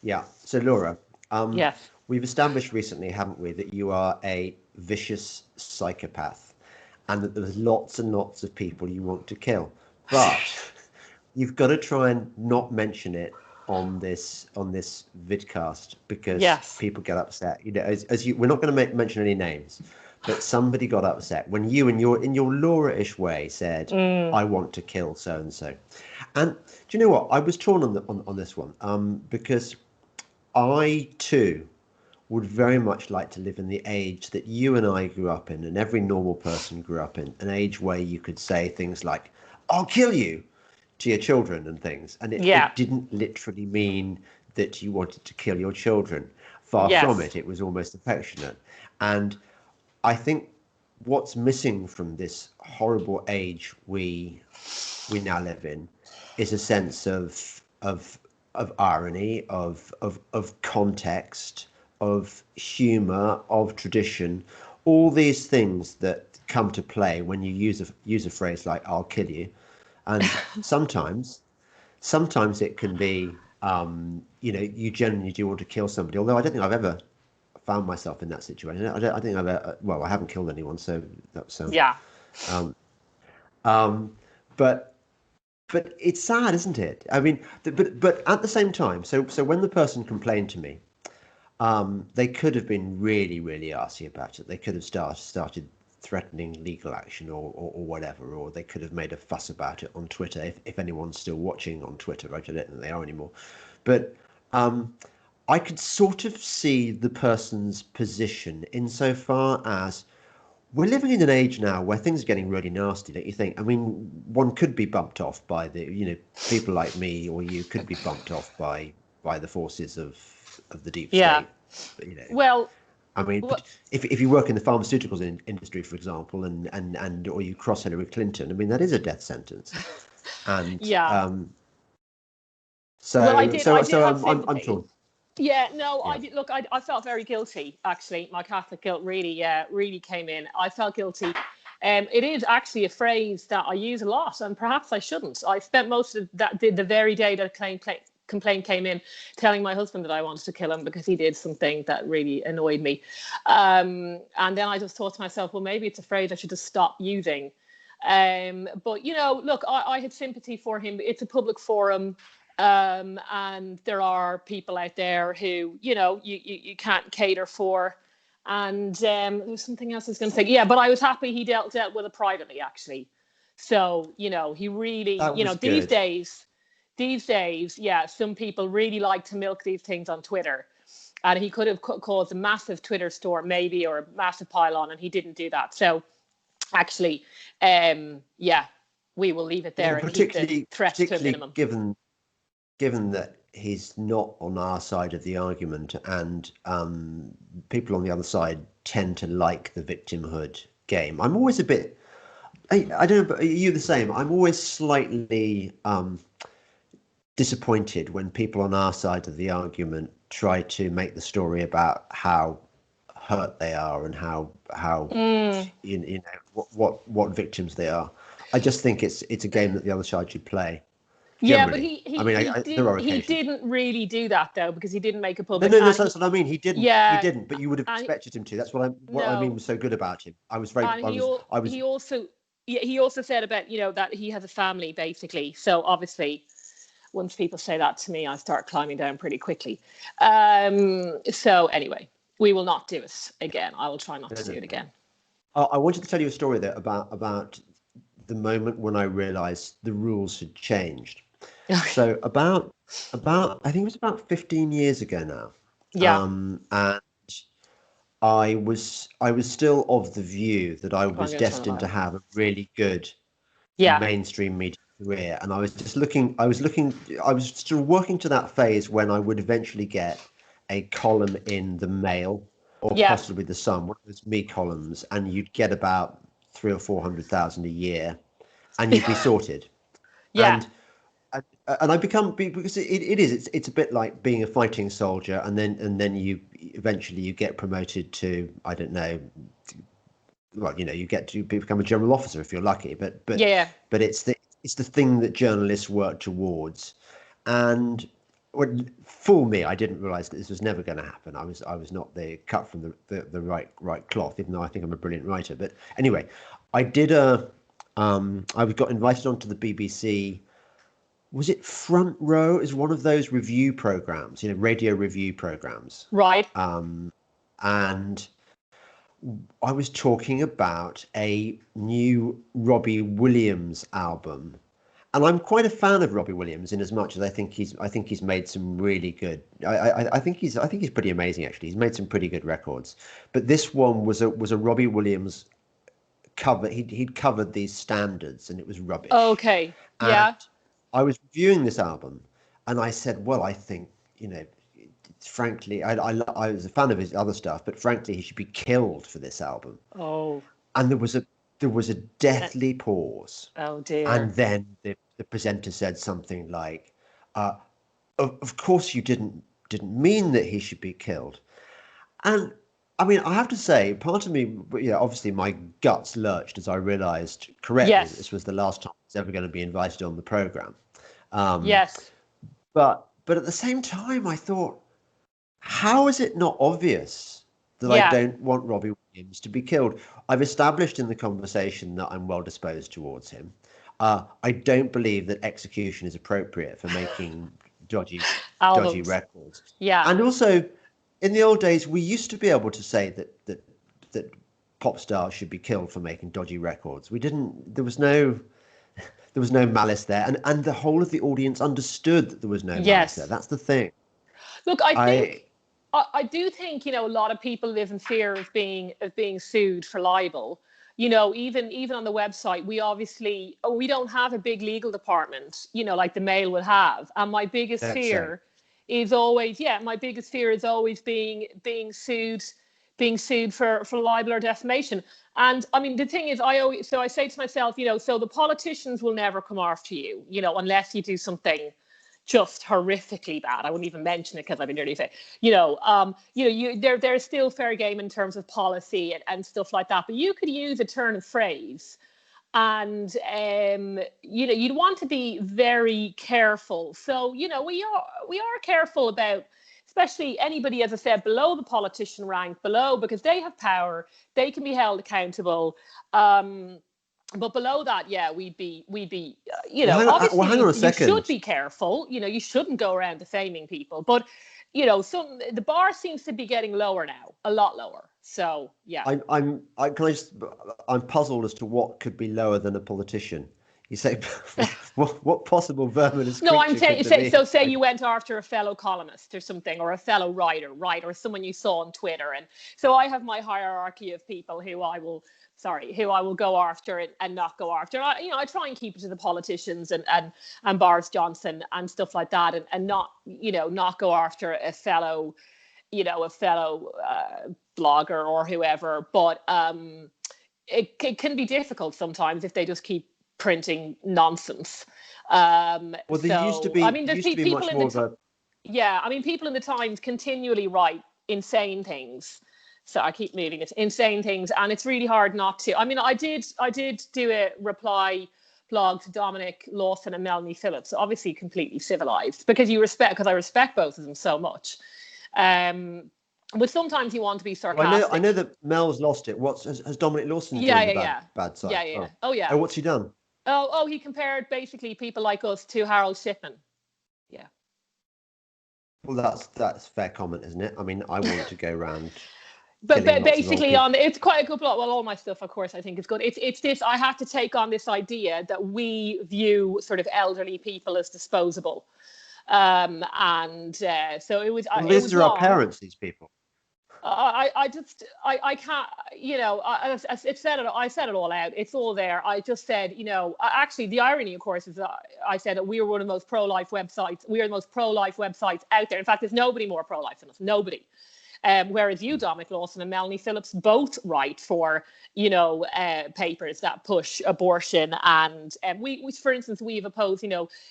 Yeah. So Laura, Yes. we've established recently, haven't we, that you are a vicious psychopath, and that there's lots and lots of people you want to kill, but you've got to try and not mention it on this vidcast because Yes. people get upset. You know, as you, we're not going to mention any names, but somebody got upset when you, in your Laura-ish way, said, Mm. "I want to kill so and so." And do you know what? I was torn on this one, because I too would very much like to live in the age that you and I grew up in, and every normal person grew up in, an age where you could say things like, "I'll kill you," to your children and things. And it, Yeah. it didn't literally mean that you wanted to kill your children. Far from Yes. it. It was almost affectionate. And I think what's missing from this horrible age we now live in is a sense of irony, of context, of humor, of tradition, all these things that come to play when you use a phrase like "I'll kill you," and sometimes it can be, you genuinely do want to kill somebody. Although I don't think I've ever found myself in that situation. I think I've ever, well, I haven't killed anyone, so that's Yeah. um, um, but it's sad, isn't it? I mean, but at the same time, so when the person complained to me, they could have been really, really arsy about it. They could have started threatening legal action or whatever, or they could have made a fuss about it on Twitter. If anyone's still watching on Twitter, I don't think they are anymore. But I could sort of see the person's position insofar as we're living in an age now where things are getting really nasty, don't you think? I mean, one could be bumped off by people like me or you could be bumped off by the forces of the deep Yeah. state. You know, Well, I mean, what? if you work in the pharmaceuticals industry, for example, and or you cross Hillary Clinton, I mean, that is a death sentence. And Yeah. Well, so I so did so have I'm sympathy. torn. Yeah, no, I Yeah, did. Look, I felt very guilty, actually. My Catholic guilt really, really came in. I felt guilty. It is actually a phrase that I use a lot, and perhaps I shouldn't. I spent most of that, the very day that complaint came in, telling my husband that I wanted to kill him because he did something that really annoyed me. And then I just thought to myself, well, maybe it's a phrase I should just stop using. But, look, I had sympathy for him. It's a public forum. And there are people out there who you can't cater for, and there's something else I was going to say. Yeah, but I was happy he dealt with it privately, actually. So he really, that was these good. days, yeah, some people really like to milk these things on Twitter, and he could have caused a massive Twitter storm maybe, or a massive pile-on, and he didn't do that. So actually, yeah, we will leave it Well, there and keep the particularly threat to a particularly minimum. given that he's not on our side of the argument, and people on the other side tend to like the victimhood game. I'm always a bit. I don't know, but are you the same? I'm always slightly disappointed when people on our side of the argument try to make the story about how hurt they are and how Mm. what victims they are. I just think it's a game that the other side should play. Yeah, but Generally, he I he mean, he there did are he occasions. didn't really do that though, because he didn't make a No, public, no, no, and that's what I mean. He didn't. He yeah, didn't. But you would have and expected him to. That's what I mean no, was so good about him. I was very. and I was. he also, yeah, he also said about that he has a family basically. So obviously, once people say that to me, I start climbing down pretty quickly. So anyway, we will not do it again. I will try not No, to do no. it again. I wanted to tell you a story there about the moment when I realised the rules had changed. So about I think it was about 15 years ago now. Yeah. And I was still of the view that I I'm was going to turn the destined light to on. have a really good Yeah. mainstream media career, and I was still working to that phase when I would eventually get a column in the Mail or Yeah. possibly the Sun, one of those me columns, and you'd get about 300,000 or 400,000 a year, and you'd be sorted. Yeah. And and I become because it's a bit like being a fighting soldier, and then you eventually you get promoted to, I don't know, well, you get to become a general officer if you're lucky, Yeah. but it's the thing that journalists work towards. And fool me, I didn't realise that this was never going to happen. I was not cut from the right cloth, even though I think I'm a brilliant writer. But anyway, I did I got invited onto the BBC. Was it Front Row? Is one of those review programs, radio review programs. Right. And I was talking about a new Robbie Williams album. And I'm quite a fan of Robbie Williams in as much as I think he's made some really good. I think he's pretty amazing actually. He's made some pretty good records. But this one was a Robbie Williams cover. He'd covered these standards and it was rubbish. Okay. Yeah. And I was reviewing this album and I said, well, I think, frankly, I was a fan of his other stuff, but frankly, he should be killed for this album. Oh. And there was a deathly pause. Oh dear. And then the presenter said something like, of course you didn't mean that he should be killed. And I mean, I have to say, part of me, obviously my guts lurched as I realised correctly that this was the last time I was ever going to be invited on the programme. Yes. But at the same time, I thought, how is it not obvious that I don't want Robbie Williams to be killed? I've established in the conversation that I'm well disposed towards him. I don't believe that execution is appropriate for making dodgy records. Yeah. And also, in the old days, we used to be able to say that pop stars should be killed for making dodgy records. We didn't. There was no malice there, and the whole of the audience understood that there was no malice there. That's the thing. Look, I do think a lot of people live in fear of being sued for libel. Even on the website, we don't have a big legal department, like the Mail would have. And my biggest fear is always being sued for libel or defamation. And I mean, the thing is, I say to myself, so the politicians will never come after you, unless you do something just horrifically bad. I wouldn't even mention it because I've been nearly say, there's still fair game in terms of policy and stuff like that. But you could use a turn of phrase, and you'd want to be very careful. So we are careful about, especially anybody, as I said, below the politician rank, because they have power, they can be held accountable. But below that, we'd be, obviously hang on a second. You should be careful. You shouldn't go around defaming people. But, the bar seems to be getting lower now, a lot lower. So, yeah. I'm puzzled as to what could be lower than a politician. You say, what possible vermin is? No, I'm saying, say you went after a fellow columnist or something, or a fellow writer, right, or someone you saw on Twitter, and so I have my hierarchy of people who I will go after and not go after. And I try and keep it to the politicians and Boris Johnson and stuff like that, and not go after a fellow blogger or whoever. But it can be difficult sometimes if they just keep printing nonsense. Well, there used to be. I mean, there's people much in more the people in the Times continually write insane things. So I keep moving it, insane things, and it's really hard not to. I mean, I did do a reply blog to Dominic Lawson and Melanie Phillips, obviously completely civilized, because I respect both of them so much. But sometimes you want to be sarcastic. I know that Mel's lost it. Has Dominic Lawson joined the bad side? Yeah. Oh yeah. Oh, what's he done? Oh, he compared basically people like us to Harold Shipman. Yeah. Well, that's fair comment, isn't it? I mean, I want to go around. But basically, it's quite a good plot. Well, all my stuff, of course, I think is good. It's this. I have to take on this idea that we view sort of elderly people as disposable, so it was. Well, these are our parents. These people. I can't. I said it all out. It's all there. I just said, actually, the irony, of course, is that I said that we were one of the most pro-life websites. We are the most pro-life websites out there. In fact, there's nobody more pro-life than us. Nobody. Whereas you, Dominic Lawson and Melanie Phillips, both write for, papers that push abortion. And we, for instance, we've opposed,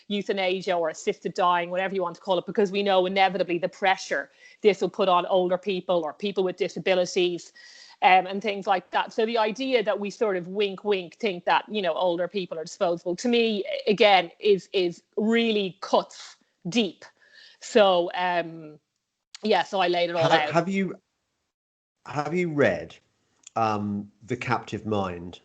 euthanasia or assisted dying, whatever you want to call it, because we know inevitably the pressure this will put on older people or people with disabilities and things like that. So the idea that we sort of wink, think that, older people are disposable, to me, again, is really cuts deep. So so I laid it all out. Have you read The Captive Mind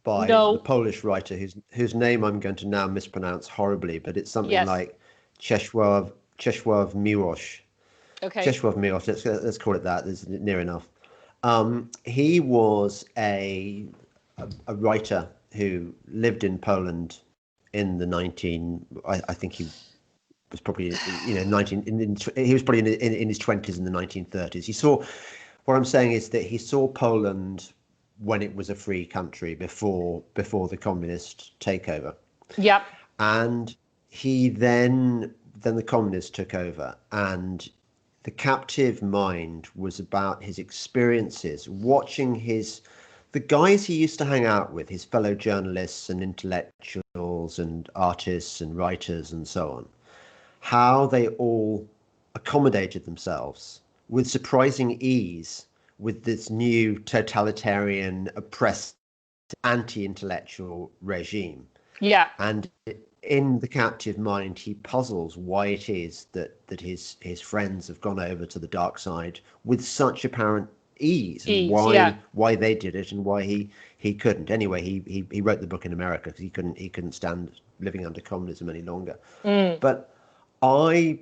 by the Polish writer whose name I'm going to now mispronounce horribly, but it's something like Czesław Miłosz. Okay. Czesław Miłosz, let's call it that. It's near enough. He was a writer who lived in Poland in the I think he was probably he was probably in his 20s in the 1930s. What I'm saying is that he saw Poland when it was a free country before the communist takeover. Yep. And he then the communists took over, and The Captive Mind was about his experiences watching the guys he used to hang out with, his fellow journalists and intellectuals and artists and writers and so on, how they all accommodated themselves with surprising ease with this new totalitarian, oppressive, anti-intellectual regime. Yeah. And in The Captive Mind, he puzzles why it is that his friends have gone over to the dark side with such apparent ease, and why they did it and why he couldn't. Anyway, he wrote the book in America because he couldn't stand living under communism any longer. But I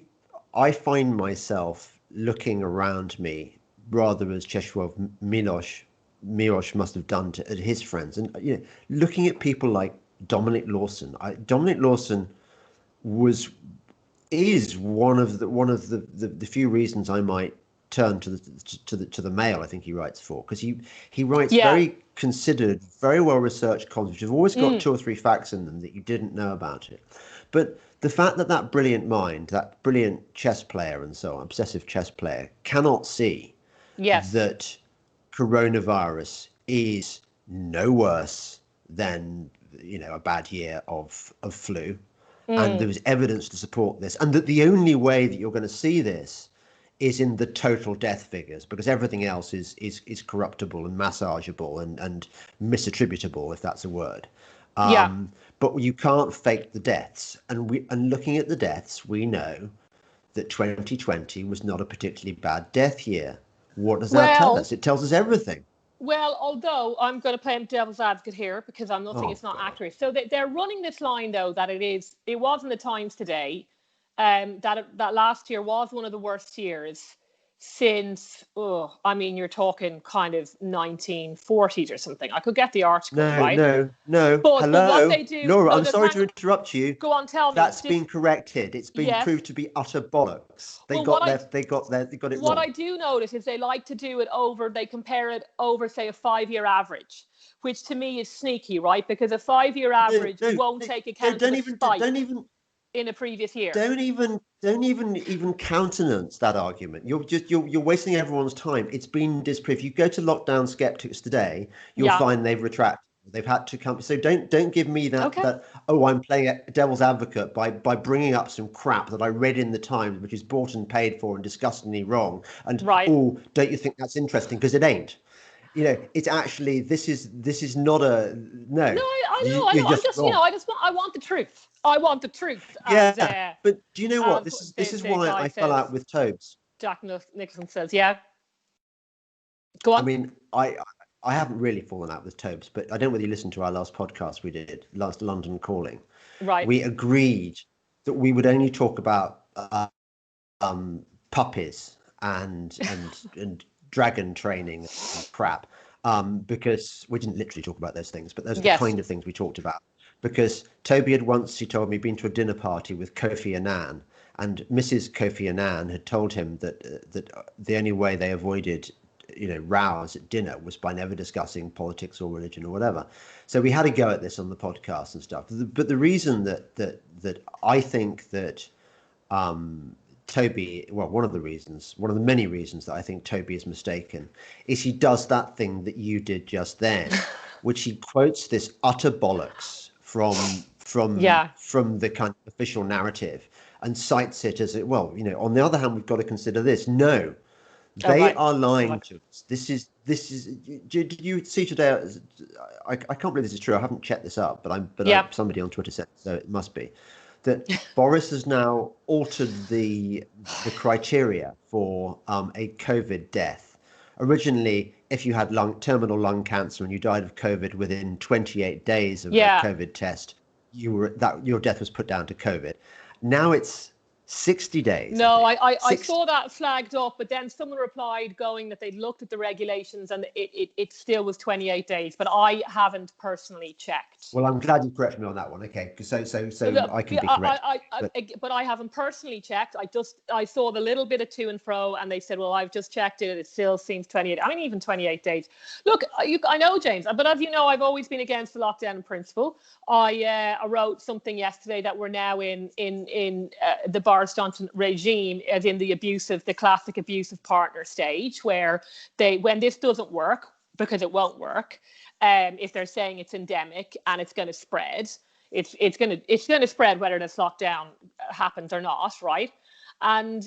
find myself looking around me rather as Czesław Miłosz must have done at his friends, and looking at people like Dominic Lawson. Dominic Lawson is one of the few reasons I might turn to the Mail. I think he writes for, because he writes very considered, very well researched columns which have always got 2 or 3 facts in them that you didn't know about it. But the fact that brilliant mind, that brilliant chess player and so on, obsessive chess player, cannot see that coronavirus is no worse than a bad year of flu, and there was evidence to support this, and that the only way that you're going to see this is in the total death figures, because everything else is corruptible and massageable and misattributable, if that's a word. But you can't fake the deaths, and looking at the deaths, we know that 2020 was not a particularly bad death year. What does that tell us? It tells us everything. Well, although I'm going to play devil's advocate here, because I'm not saying it's not accurate. So they're running this line, though, that it was in the Times today, that last year was one of the worst years since, you're talking kind of 1940s or something. I could get the article, right? No. But Hello, what they do, Laura, I'm sorry to interrupt you. Go on, tell me. That's been corrected. It's been proved to be utter bollocks. They got it wrong. What I do notice is they like to do it they compare it over, say, a 5-year average, which to me is sneaky, right? Because a 5-year average won't take account of the spike in a previous year. Don't even countenance that argument. You're wasting everyone's time. It's been disproved. You go to lockdown skeptics today, you'll find they've retracted. They've had to come. So don't give me that I'm playing a devil's advocate by bringing up some crap that I read in the Times, which is bought and paid for and disgustingly wrong. And don't you think that's interesting? Because it ain't. It's actually this is not a no. No, I know. I want the truth. I want the truth. But do you know what? This is why I fell out with Tobes. Jack Nicholson says, Go on. I mean, I haven't really fallen out with Tobes, but I don't know whether you listened to our last podcast we did, last London Calling. Right. We agreed that we would only talk about puppies and dragon training and crap, because we didn't literally talk about those things, but those are the kind of things we talked about. Because Toby had once, he told me, been to a dinner party with Kofi Annan, and Mrs. Kofi Annan had told him that the only way they avoided rows at dinner was by never discussing politics or religion or whatever. So we had a go at this on the podcast and stuff. But the reason that I think that Toby, one of the many reasons that I think Toby is mistaken, is he does that thing that you did just then, which he quotes this utter bollocks from the kind of official narrative and cites it as on the other hand, we've got to consider this. No, they are lying to us. This is. Did you see today? I can't believe this is true. I haven't checked this up, but somebody on Twitter said so. It must be that Boris has now altered the criteria for a COVID death. Originally, if you had terminal lung cancer and you died of COVID within 28 days of a COVID test, your death was put down to COVID. Now it's 60 days. No, I saw that flagged up, but then someone replied going that they'd looked at the regulations and it still was 28 days, but I haven't personally checked. Well, I'm glad you corrected me on that one. Okay, so look, I can be correct. But I haven't personally checked. I saw the little bit of to and fro, and they said, well, I've just checked it. It still seems 28. I mean, even 28 days. Look, I know, James, but as you know, I've always been against the lockdown in principle. I wrote something yesterday that we're now in the Boris Johnson regime, as in the classic abusive partner stage, where when this doesn't work, because it won't work, if they're saying it's endemic and it's going to spread, it's going to spread whether this lockdown happens or not, right? And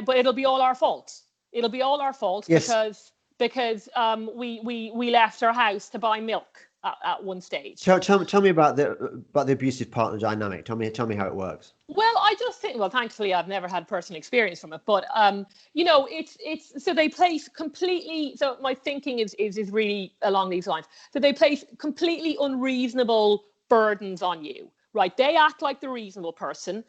but it'll be all our fault. It'll be all our fault. Yes. because we left our house to buy milk at one stage. Tell me about the abusive partner dynamic. Tell me how it works. Well, I just think, thankfully I've never had personal experience from it, but it's so they place completely. So my thinking is really along these lines. So they place completely unreasonable burdens on you, right? They act like the reasonable person.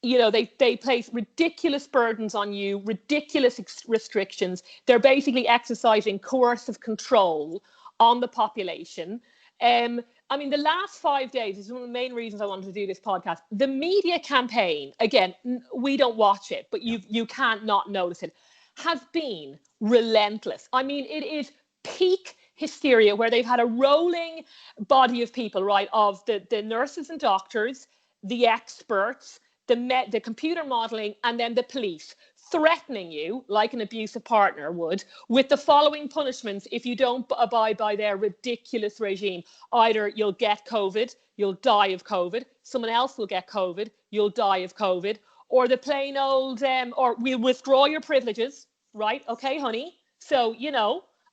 They place ridiculous burdens on you, ridiculous restrictions. They're basically exercising coercive control on the population. I mean, the last 5 days is one of the main reasons I wanted to do this podcast. The media campaign, again, we don't watch it, but you can't not notice it, has been relentless. I mean, it is peak hysteria, where they've had a rolling body of people, right, of the nurses and doctors, the experts, the computer modeling, and then the police, threatening you like an abusive partner would with the following punishments if you don't abide by their ridiculous regime. Either you'll get COVID, you'll die of COVID, someone else will get COVID, you'll die of COVID, or the plain old, or we'll withdraw your privileges, right? Okay, honey. So,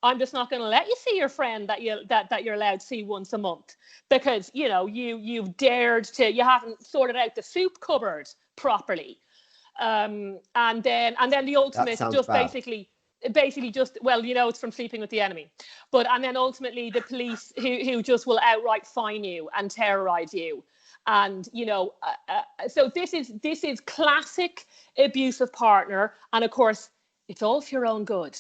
I'm just not going to let you see your friend that you're allowed to see once a month because, you've dared to, you haven't sorted out the soup cupboard properly. And then the ultimate just bad. basically just, it's from sleeping with the enemy, and then ultimately the police who just will outright fine you and terrorize you. And, so this is classic abusive partner. And of course, it's all for your own good.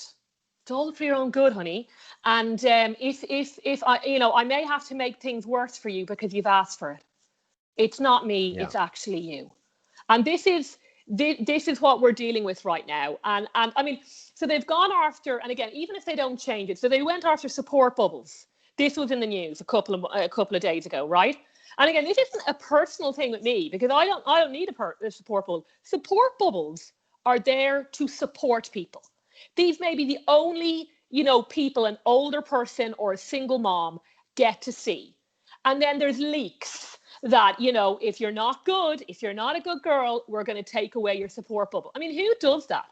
It's all for your own good, honey. And if I may have to make things worse for you because you've asked for it. It's not me. Yeah. It's actually you. And this is what we're dealing with right now. And I mean, so they've gone after, and again, even if they don't change it, so they went after support bubbles. This was in the news a couple of days ago, right? And again, this isn't a personal thing with me because I don't need a support bubble. Support bubbles are there to support people. These may be the only, people an older person or a single mom get to see. And then there's leaks that, if you're not good, if you're not a good girl, we're going to take away your support bubble. I mean, who does that?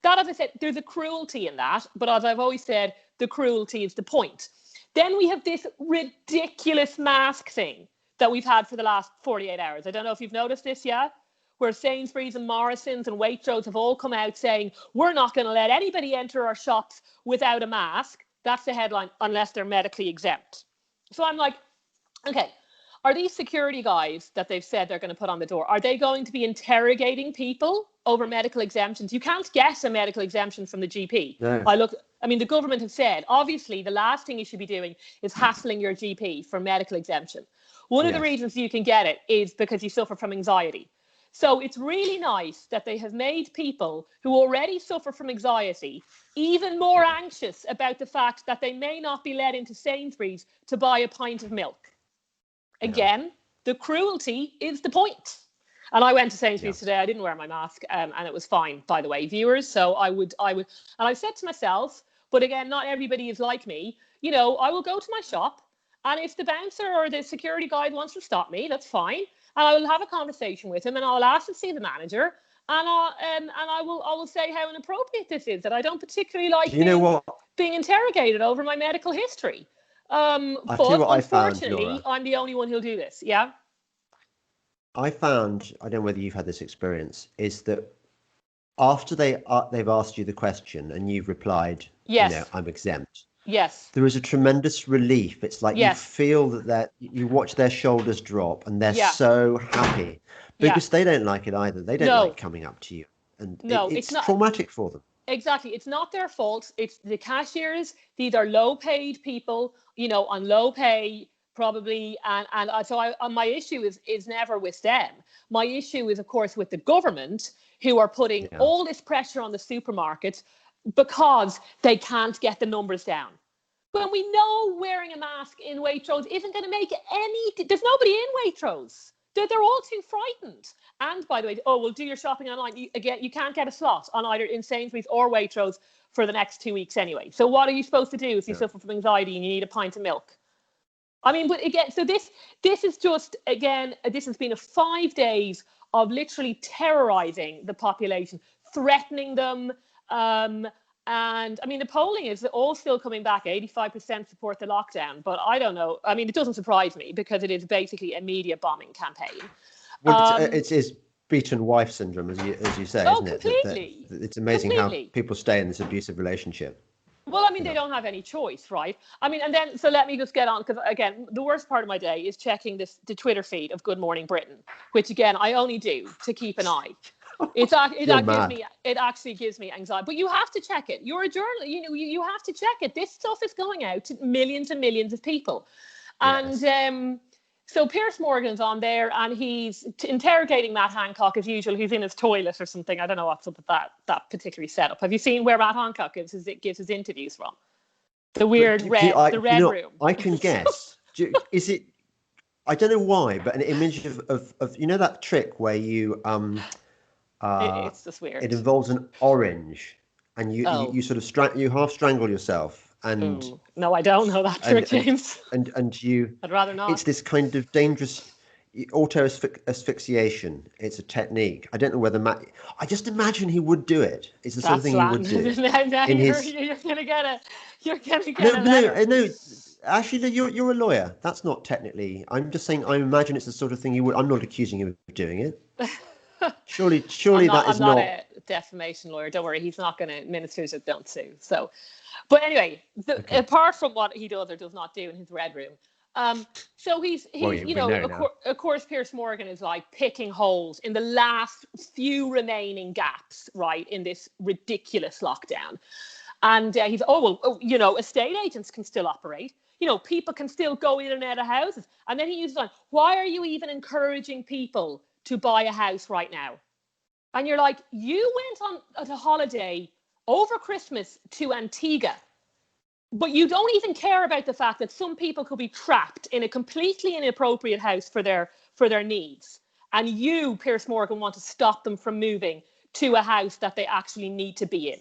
That, as I said, there's a cruelty in that. But as I've always said, the cruelty is the point. Then we have this ridiculous mask thing that we've had for the last 48 hours. I don't know if you've noticed this yet, where Sainsbury's and Morrison's and Waitrose have all come out saying, we're not going to let anybody enter our shops without a mask. That's the headline, unless they're medically exempt. So I'm like, okay, are these security guys that they've said they're going to put on the door, are they going to be interrogating people over medical exemptions? You can't get a medical exemption from the GP. No. The government have said, obviously, the last thing you should be doing is hassling your GP for medical exemption. One of the reasons you can get it is because you suffer from anxiety. So it's really nice that they have made people who already suffer from anxiety even more anxious about the fact that they may not be let into Sainsbury's to buy a pint of milk. Again, the cruelty is the point. And I went to Sainsbury's today. I didn't wear my mask, and it was fine, by the way, viewers. So I would, and I said to myself, but again, not everybody is like me. I will go to my shop, and if the bouncer or the security guide wants to stop me, that's fine. And I will have a conversation with him, and I'll ask to see the manager, and I will say how inappropriate this is, that I don't particularly like being interrogated over my medical history. But unfortunately, I'm the only one who'll do this. Yeah. I found, I don't know whether you've had this experience, is that after they've asked you the question and you've replied, Yes. I'm exempt, Yes. there is a tremendous relief. It's like you Yes. feel that you watch their shoulders drop and they're Yeah. so happy Yeah. because they don't like it either. They don't like No. coming up to you, and No. It's it's not. traumatic for them. Exactly. It's not their fault. It's the cashiers. These are low paid people, on low pay probably. And so my issue is never with them. My issue is, of course, with the government, who are putting Yeah. all this pressure on the supermarkets because they can't get the numbers down. When we know wearing a mask in Waitrose isn't going to make there's nobody in Waitrose. They're all too frightened. And by the way, we'll do your shopping online. You can't get a slot on either in Sainsbury's or Waitrose for the next 2 weeks anyway. So what are you supposed to do if you suffer from anxiety and you need a pint of milk? I mean, but again, so this is just, again, this has been 5 days of literally terrorizing the population, threatening them. And I mean, the polling is all still coming back. 85% support the lockdown, but I don't know. I mean, it doesn't surprise me because it is basically a media bombing campaign. Well, it's beaten wife syndrome, as you say, isn't it? Completely. That it's amazing how people stay in this abusive relationship. Well, I mean, they don't have any choice, right? I mean, and then, so let me just get on, because again, the worst part of my day is checking the Twitter feed of Good Morning Britain, which again, I only do to keep an eye. It actually gives me anxiety, but you have to check it. You're a journalist, you have to check it. This stuff is going out to millions and millions of people. Yes. And so Piers Morgan's on there and he's interrogating Matt Hancock as usual. He's in his toilet or something. I don't know what's up with that particular setup. Have you seen where Matt Hancock gives his interviews from? The weird red room. I can guess. Is it? I don't know why, but an image of that trick where you it's just weird. It involves an orange, and you sort of you half strangle yourself. And no, I don't know that trick, James. And you. I'd rather not. It's this kind of dangerous auto asphyxiation. It's a technique. I don't know whether Matt. I just imagine he would do it. It's the sort of thing he would do. You're gonna get a. No. Actually, you're a lawyer. That's not technically. I'm just saying. I imagine it's the sort of thing he would. I'm not accusing him of doing it. Surely I'm not a defamation lawyer. Don't worry. He's not going to. Ministers don't sue. So. But anyway, apart from what he does or does not do in his red room, so he's of course, Piers Morgan is like picking holes in the last few remaining gaps, right, in this ridiculous lockdown. And he's, estate agents can still operate. People can still go in and out of houses. And then he uses on, why are you even encouraging people to buy a house right now? And you're like, you went on a holiday over Christmas to Antigua, but you don't even care about the fact that some people could be trapped in a completely inappropriate house for their needs. And you, Piers Morgan, want to stop them from moving to a house that they actually need to be in.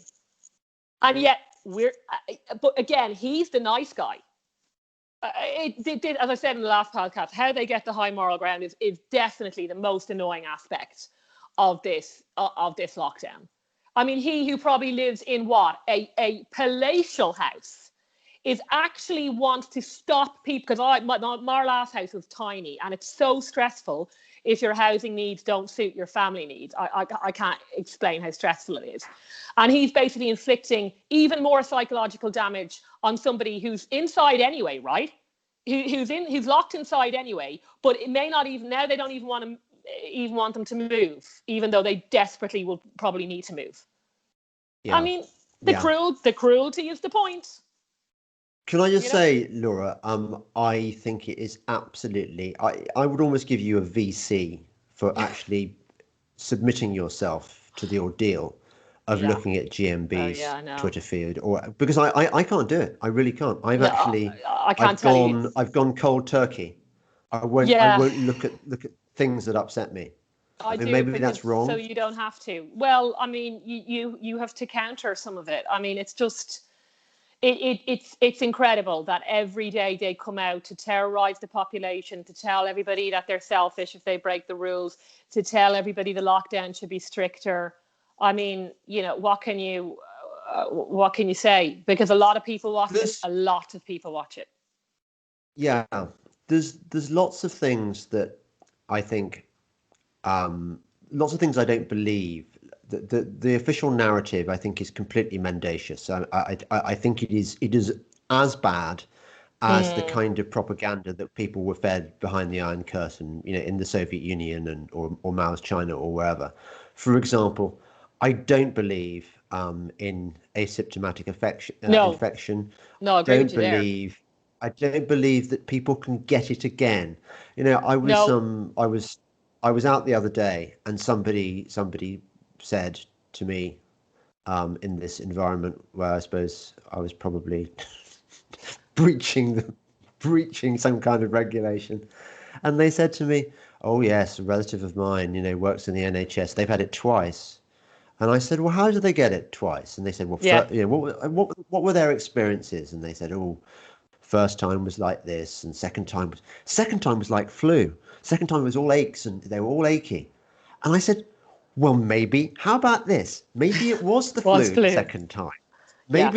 And yet but again, he's the nice guy. As I said in the last podcast, how they get the high moral ground is definitely the most annoying aspect of this lockdown. I mean, he who probably lives in a palatial house is actually wants to stop people, because my last house was tiny and it's so stressful if your housing needs don't suit your family needs. I can't explain how stressful it is. And he's basically inflicting even more psychological damage on somebody who's inside anyway, right? Who's locked inside anyway, but it may not even, now they don't even want them to move, even though they desperately will probably need to move. Yeah. I mean, the cruelty is the point. Can I just say, Laura, I think it is absolutely, I would almost give you a VC for actually submitting yourself to the ordeal of looking at GMB's Twitter feed, because I can't do it. I really can't. I've gone cold turkey. I won't look at things that upset me. I mean, maybe that's wrong. So you don't have to. Well, I mean, you have to counter some of it. I mean, it's just it's incredible that every day they come out to terrorize the population, to tell everybody that they're selfish if they break the rules, to tell everybody the lockdown should be stricter. I mean, what can you say? Because a lot of people watch it. A lot of people watch it. Yeah, there's lots of things that I think Lots of things I don't believe. The official narrative, I think, is completely mendacious. I think it is as bad as the Mm, kind of propaganda that people were fed behind the Iron Curtain, in the Soviet Union or Mao's China or wherever. For example, I don't believe in asymptomatic no, infection. no, I agree with Don't you there. believe. I don't believe that people can get it again. No, I was out the other day, and somebody said to me, in this environment where I suppose I was probably breaching the breaching some kind of regulation, and they said to me, "Oh yes, a relative of mine, works in the NHS. They've had it twice." And I said, "Well, how did they get it twice?" And they said, "Well, yeah, what were their experiences?" And they said, "Oh, first time was like this, and second time was like flu. Second time was all aches, and they were all achy." And I said, "Well, maybe. How about this? Maybe it was the was flu the flu. second time. Yeah,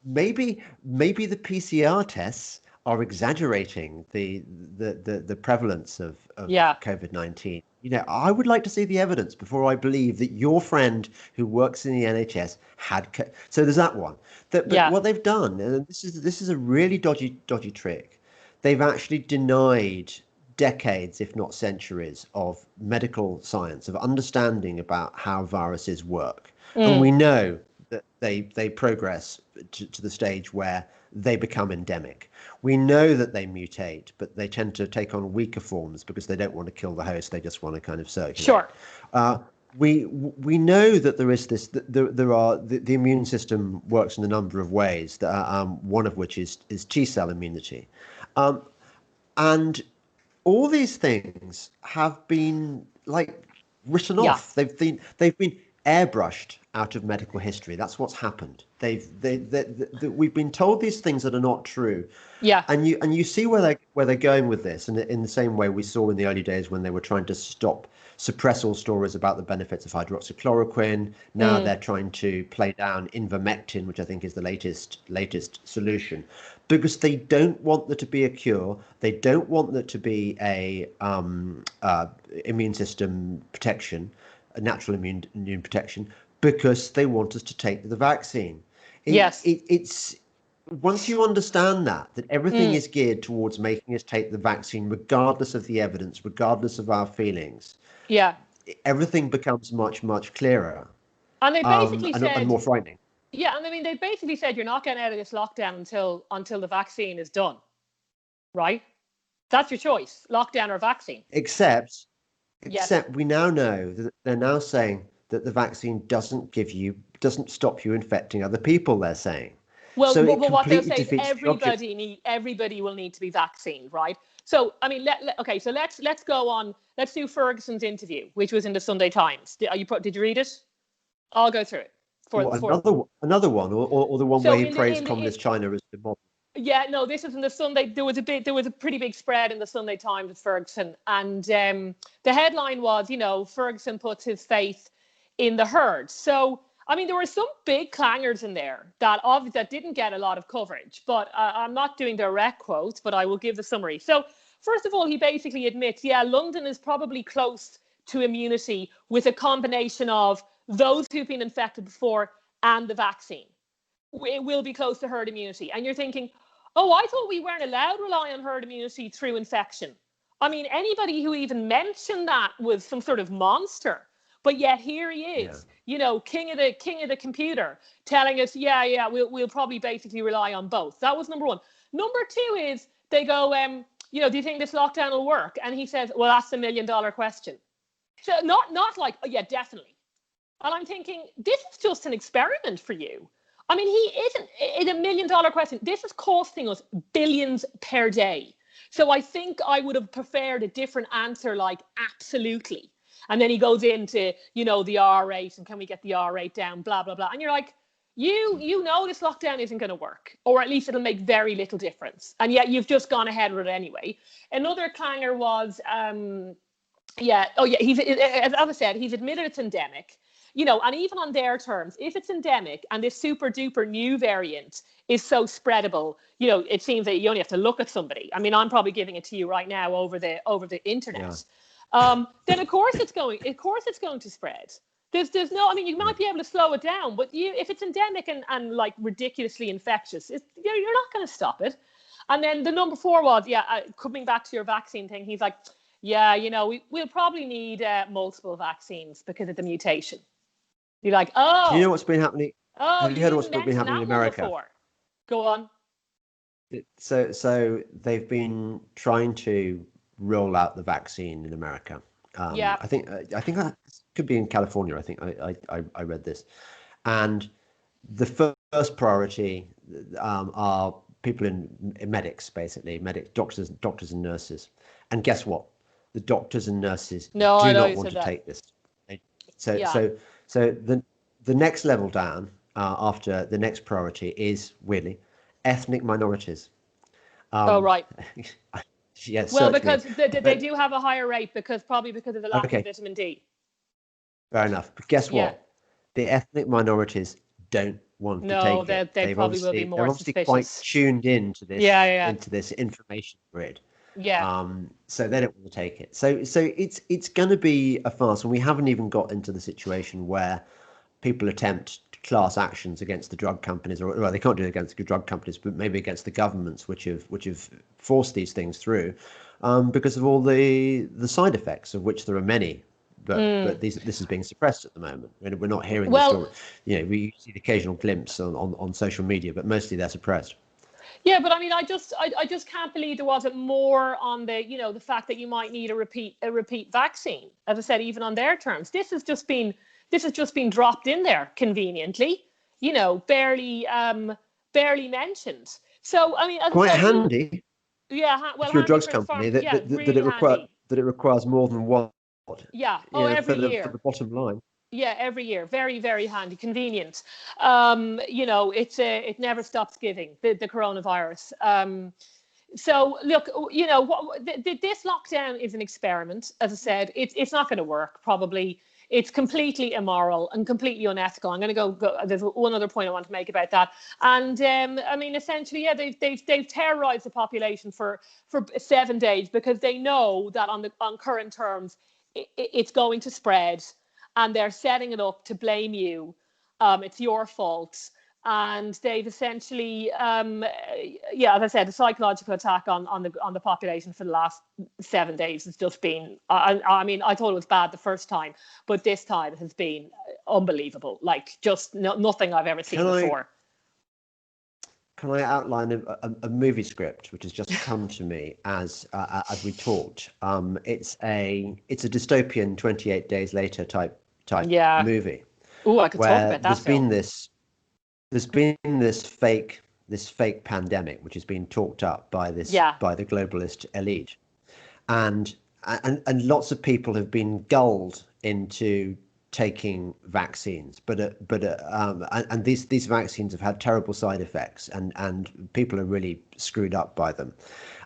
Maybe, maybe the PCR tests are exaggerating the prevalence of yeah, COVID-19. I would like to see the evidence before I believe that your friend who works in the NHS had. So there's that one. But yeah. what they've done, and this is a really dodgy trick. They've actually denied decades, if not centuries, of medical science, of understanding about how viruses work. And Mm, we know that they progress to the stage where they become endemic. We know that they mutate, but they tend to take on weaker forms because they don't want to kill the host. They just want to kind of circulate. sure. Uh, we know that there is this. There are the immune system works in a number of ways. One of which is T cell immunity, um, and all these things have been like written Yeah, off. They've been airbrushed out of medical history. That's what's happened. We've been told these things that are not true, yeah. and you see where they're going with this, and in the same way we saw in the early days when they were trying to suppress all stories about the benefits of hydroxychloroquine. Now Mm, they're trying to play down ivermectin, which I think is the latest solution, because they don't want there to be a cure. They don't want there to be a immune system protection, a natural immune protection, because they want us to take the vaccine. yes. It's once you understand that everything Mm, is geared towards making us take the vaccine, regardless of the evidence, regardless of our feelings, yeah. everything becomes much clearer, And they basically and said, more frightening. yeah, and I mean, they basically said you're not getting out of this lockdown until the vaccine is done, right? That's your choice: lockdown or vaccine. Except, Yes. except we now know that they're now saying that the vaccine doesn't stop you infecting other people. They're saying, Well, so it what they'll completely say is defeats the object. everybody will need to be vaccinated, right? So I mean, okay, so let's go on. Let's do Ferguson's interview, which was in the Sunday Times. Did you read it? I'll go through it Or for another one, or the one where so he in the praised in the communist China as the model. yeah, no, this is in the Sunday. There was a pretty big spread in the Sunday Times with Ferguson, and the headline was, Ferguson puts his faith in the herd. So I mean, there were some big clangers in there that didn't get a lot of coverage. But I'm not doing direct quotes, but I will give the summary. So first of all, he basically admits, yeah, London is probably close to immunity with a combination of those who've been infected before and the vaccine. It will be close to herd immunity. And you're thinking, oh, I thought we weren't allowed to rely on herd immunity through infection. I mean, anybody who even mentioned that was some sort of monster. But yet here he Yeah. is, king of the computer, telling us, yeah, we'll probably basically rely on both. That was number one. Number two is they go, do you think this lockdown will work? And he says, well, that's $1 million question. So not like, oh, yeah, definitely. And I'm thinking, this is just an experiment for you. I mean, he isn't. It's $1 million question. This is costing us billions per day. So I think I would have preferred a different answer, like absolutely. And then he goes into, the R rate and can we get the R rate down, blah, blah, blah. And you're like, you know this lockdown isn't going to work, or at least it'll make very little difference. And yet you've just gone ahead with it anyway. Another clanger was, yeah, oh yeah, as I said, he's admitted it's endemic. And even on their terms, if it's endemic and this super duper new variant is so spreadable, it seems that you only have to look at somebody. I mean, I'm probably giving it to you right now over the Yeah. internet. then of course it's going to spread. There's no, I mean, you might be able to slow it down, but if it's endemic and like ridiculously infectious, you're not going to stop it. And then the number 4 was, coming back to your vaccine thing, he's like, yeah, we'll probably need multiple vaccines because of the mutation. You're like, oh. Do you know what's been happening? Oh, have you heard what's been happening in America? Go on. So they've been trying to roll out the vaccine in America. I think that could be in California. I think I read this, and the first priority are people in medics, basically doctors and nurses. And guess what? The doctors and nurses do not want to take this. So the next level down after the next priority is weirdly ethnic minorities. Right. Yes. Well, because they do have a higher rate because of the lack of vitamin D. Fair enough. But guess what? The ethnic minorities don't want to take it. They probably will be more They're obviously suspicious. quite tuned into this into this information grid. Yeah. So they don't want to take it. So it's going to be a farce, and we haven't even got into the situation where people attempt class actions against the drug companies, or well, they can't do it against the drug companies, but maybe against the governments which have forced these things through, because of all the side effects, of which there are many. But this is being suppressed at the moment. We're not hearing the story. We see the occasional glimpse on social media, but mostly they're suppressed. Yeah, but I mean, I just can't believe there wasn't more on the fact that you might need a repeat vaccine. As I said, even on their terms, this has just been dropped in there conveniently, barely mentioned. So I mean, quite handy. Well, if you're a drugs company, that it requires more than one. Yeah. Every year for the bottom line. Yeah, every year, very, very handy, convenient. It never stops giving the coronavirus. So look, this lockdown is an experiment. As I said, it's not going to work. Probably, it's completely immoral and completely unethical. I'm going to go. There's one other point I want to make about that. And I mean, essentially, they've terrorized the population for 7 days because they know that on current terms, it's going to spread. And they're setting it up to blame you. It's your fault. And they've essentially, as I said, a psychological attack on the population for the last 7 days has just been. I mean, I thought it was bad the first time, but this time has been unbelievable. Like just nothing I've ever seen before. Can I outline a movie script which has just come to me as we talked? It's a dystopian 28 Days Later type movie. Oh, I could talk about that. There's been this fake pandemic which has been talked up by the globalist elite, and lots of people have been gulled into taking vaccines, but these vaccines have had terrible side effects, and people are really screwed up by them.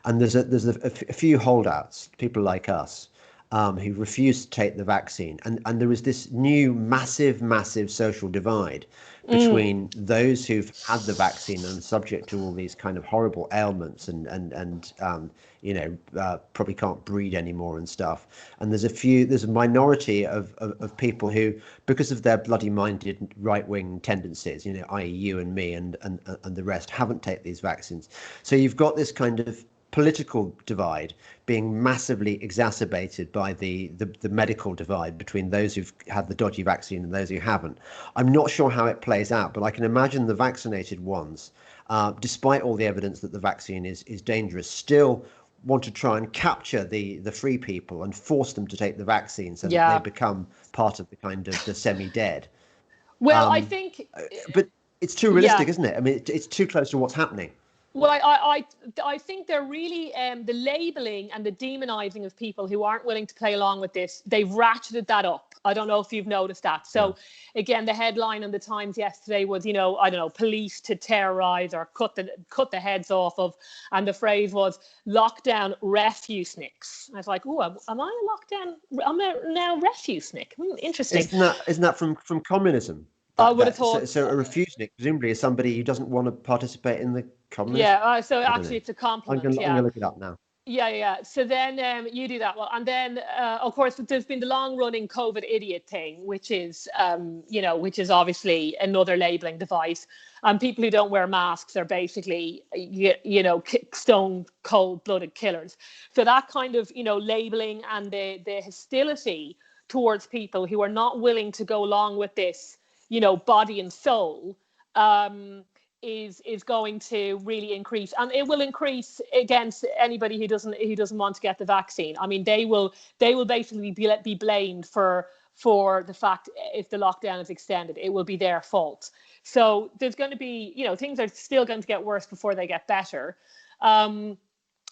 And there's a few holdouts, people like us, who refuse to take the vaccine, and there is this new massive social divide between those who've had the vaccine and are subject to all these kind of horrible ailments and probably can't breed anymore and stuff. And there's a minority of people who, because of their bloody minded right-wing tendencies, i.e. you and me and the rest, haven't taken these vaccines. So you've got this kind of political divide being massively exacerbated by the medical divide between those who've had the dodgy vaccine and those who haven't. I'm not sure how it plays out, but I can imagine the vaccinated ones, despite all the evidence that the vaccine is dangerous, still want to try and capture the free people and force them to take the vaccine so that they become part of the kind of the semi-dead. Well, I think... But it's too realistic, isn't it? I mean, it's too close to what's happening. Well, I think they're really the labeling and the demonizing of people who aren't willing to play along with this. They've ratcheted that up. I don't know if you've noticed that. So again, the headline in the Times yesterday was, police to terrorize or cut the heads off of, and the phrase was lockdown refuseniks. I was like, oh, am I a lockdown? I'm now refusnik. Interesting. Isn't that from communism? I would have thought. So a refusenik presumably is somebody who doesn't want to participate in the communist. Yeah. So actually, it's a compliment. I'm going to look it up now. Yeah. So then you do that. Well, and then, of course, there's been the long-running COVID idiot thing, which is, which is obviously another labeling device. And people who don't wear masks are basically, stone cold-blooded killers. So that kind of, labeling and the hostility towards people who are not willing to go along with this, body and soul. Is going to really increase, and it will increase against anybody who doesn't want to get the vaccine. I mean, they will basically be blamed for the fact if the lockdown is extended, it will be their fault. So there's going to be, things are still going to get worse before they get better. And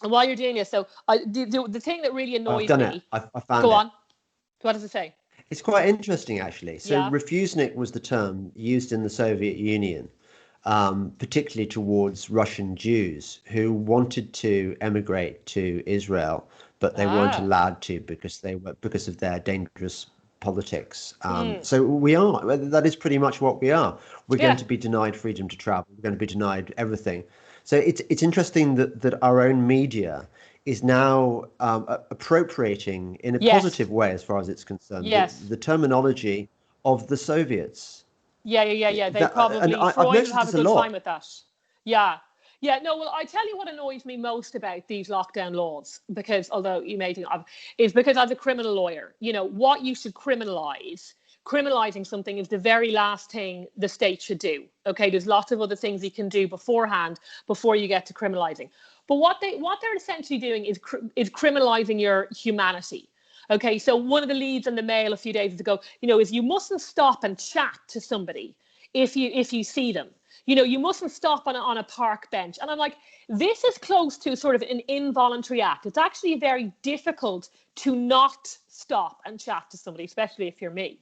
while you're doing this, so the thing that really annoys I've done me. it. I found Go it. on. What does it say? It's quite interesting, actually. So Yeah. refusnik was the term used in the Soviet Union, particularly towards Russian Jews who wanted to emigrate to Israel, but they weren't allowed to because of their dangerous politics. So that is pretty much what we are. We're going to be denied freedom to travel. We're going to be denied everything. So it's interesting that our own media is now appropriating in a positive way, as far as it's concerned, the terminology of the Soviets. Yeah. They probably, Freud will have a good time with that. Yeah. No, well, I tell you what annoys me most about these lockdown laws, because although you may think is because as a criminal lawyer, what you should criminalizing something is the very last thing the state should do. Okay, there's lots of other things you can do beforehand before you get to criminalizing. But what they're essentially doing is criminalizing your humanity. Okay, so one of the leads in the Mail a few days ago, is you mustn't stop and chat to somebody if you see them. You mustn't stop on a park bench. And I'm like, this is close to sort of an involuntary act. It's actually very difficult to not stop and chat to somebody, especially if you're me.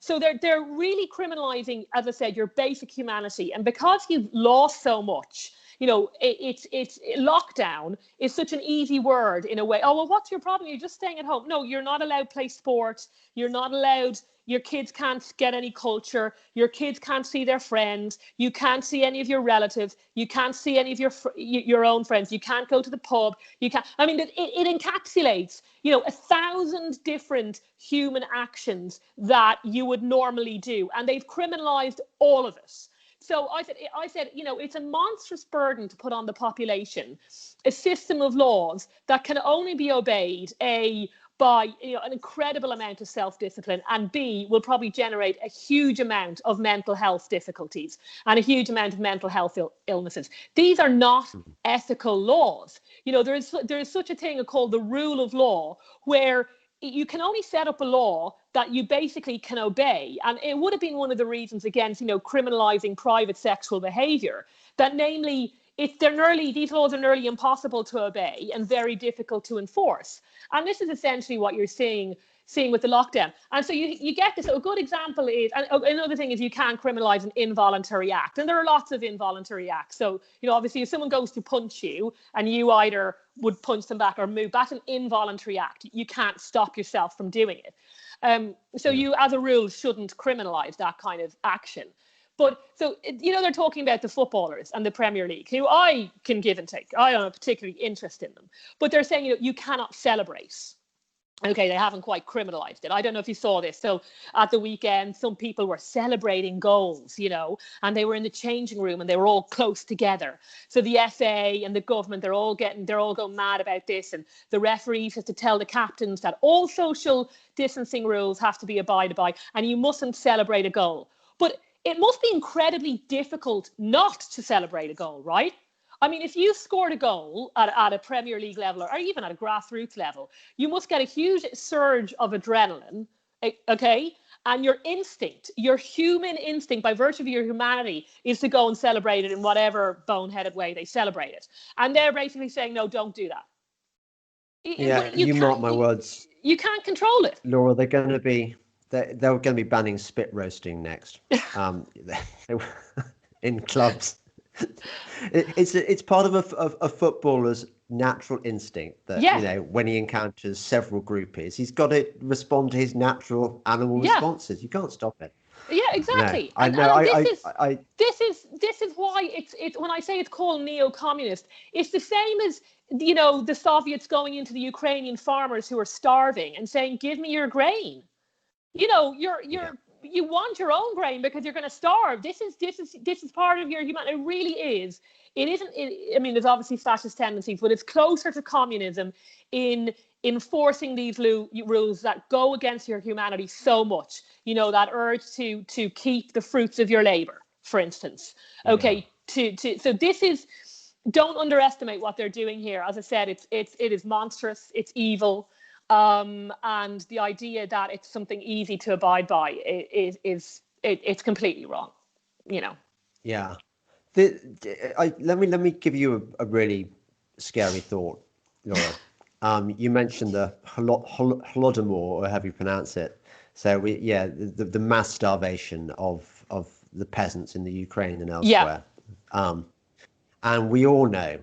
So they're really criminalizing, as I said, your basic humanity. And because you've lost so much, it's lockdown is such an easy word in a way. Oh, well, what's your problem? You're just staying at home. No, you're not allowed to play sport. You're not allowed. Your kids can't get any culture. Your kids can't see their friends. You can't see any of your relatives. You can't see any of your own friends. You can't go to the pub. You can't. I mean, it encapsulates, 1,000 different human actions that you would normally do, and they've criminalized all of it. So I said, it's a monstrous burden to put on the population, a system of laws that can only be obeyed, by an incredible amount of self-discipline, and B, will probably generate a huge amount of mental health difficulties and a huge amount of mental health illnesses. These are not ethical laws. There is such a thing called the rule of law, where you can only set up a law that you basically can obey. And it would have been one of the reasons against, criminalizing private sexual behavior, that namely, these laws are nearly impossible to obey and very difficult to enforce. And this is essentially what you're seeing with the lockdown. And so you get this. So a good example is, and another thing is, you can't criminalize an involuntary act. And there are lots of involuntary acts. So, obviously, if someone goes to punch you and you either would punch them back or move, that's an involuntary act. You can't stop yourself from doing it. So you, as a rule, shouldn't criminalize that kind of action. But so, they're talking about the footballers and the Premier League, who I can give and take. I don't have particularly interest in them. But they're saying, you cannot celebrate. Okay, they haven't quite criminalized it. I don't know if you saw this. So at the weekend, some people were celebrating goals, and they were in the changing room and they were all close together. So the FA and the government, they're all going mad about this. And the referees have to tell the captains that all social distancing rules have to be abided by, and you mustn't celebrate a goal. But it must be incredibly difficult not to celebrate a goal, right? I mean, if you scored a goal at a Premier League level, or even at a grassroots level, you must get a huge surge of adrenaline, okay? And your human instinct, by virtue of your humanity, is to go and celebrate it in whatever boneheaded way they celebrate it. And they're basically saying, no, don't do that. Yeah, you mark my words. You can't control it. Laura, they're going to be banning spit roasting next, in clubs. It's part of a footballer's natural instinct that when he encounters several groupies, he's got to respond to his natural animal responses. You can't stop it. Yeah, No, exactly. I And know. and I this is why it's when I say it's called neo-communist, it's the same as the Soviets going into the Ukrainian farmers who are starving and saying, "Give me your grain." yeah, You want your own grain because you're going to starve. This is part of your humanity. It really is. It isn't. I mean, there's obviously fascist tendencies, but it's closer to communism in enforcing these rules that go against your humanity so much. That urge to keep the fruits of your labor, for instance. yeah. Okay. So this is. Don't underestimate what they're doing here. As I said, it is monstrous. It's evil. And the idea that it's something easy to abide by it's completely wrong, you know. Yeah. Let me give you a really scary thought, Laura. You mentioned the Holodomor, or however you pronounce it. So the mass starvation of the peasants in the Ukraine and Yeah, elsewhere. Um, and we all know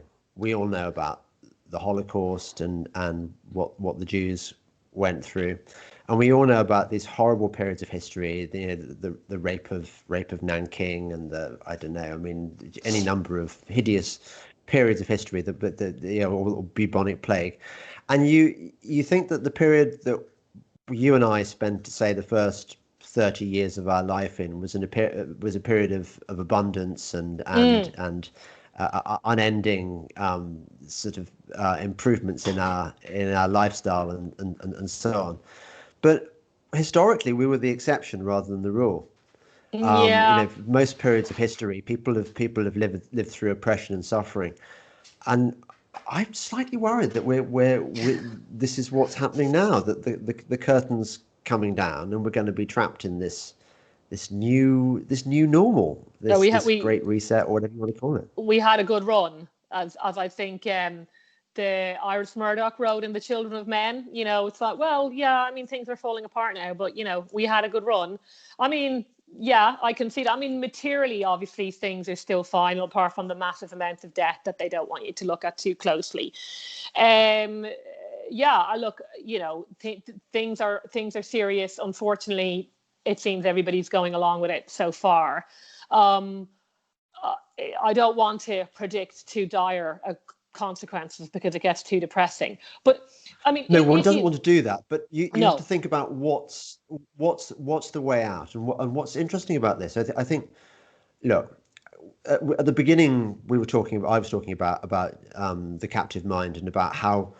about the Holocaust and what the Jews went through, and we all know about these horrible periods of history, the rape of Nanking, and the I don't know, I mean, any number of hideous periods of history, or bubonic plague, and you think that the period that you and I spent, say, the first 30 years of our life in was a period of abundance and unending sort of improvements in our lifestyle and so on. But historically, we were the exception rather than the rule. yeah. Most periods of history, people have lived through oppression and suffering, and I'm slightly worried that this is what's happening now, that the curtain's coming down and we're going to be trapped in this new normal, No, this this great reset, or whatever you want to call it. we had a good run, as I think the Iris Murdoch wrote in The Children of Men. It's like, well, yeah, I mean, things are falling apart now, but we had a good run. I mean, yeah, I can see that. I mean, materially, obviously, things are still fine, apart from the massive amounts of debt that they don't want you to look at too closely. Um, yeah, I look, things are serious. Unfortunately, it seems everybody's going along with it so far. Um, I don't want to predict too dire consequences because it gets too depressing. But I mean, No, one if doesn't you want to do that, but you have to no, think about what's the way out, and what's interesting about this. I think, look, at the beginning I was talking about the captive mind, and about how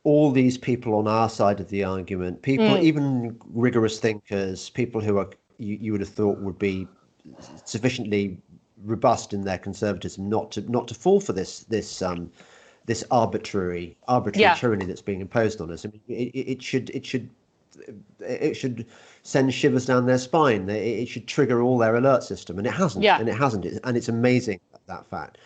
all these people on our side of the argument, people, mm, even rigorous thinkers, people who you would have thought would be sufficiently robust in their conservatism not to fall for this arbitrary yeah, tyranny that's being imposed on us. I mean, it should send shivers down their spine. It should trigger all their alert system, and it hasn't. yeah, And it hasn't. And it's amazing, that fact.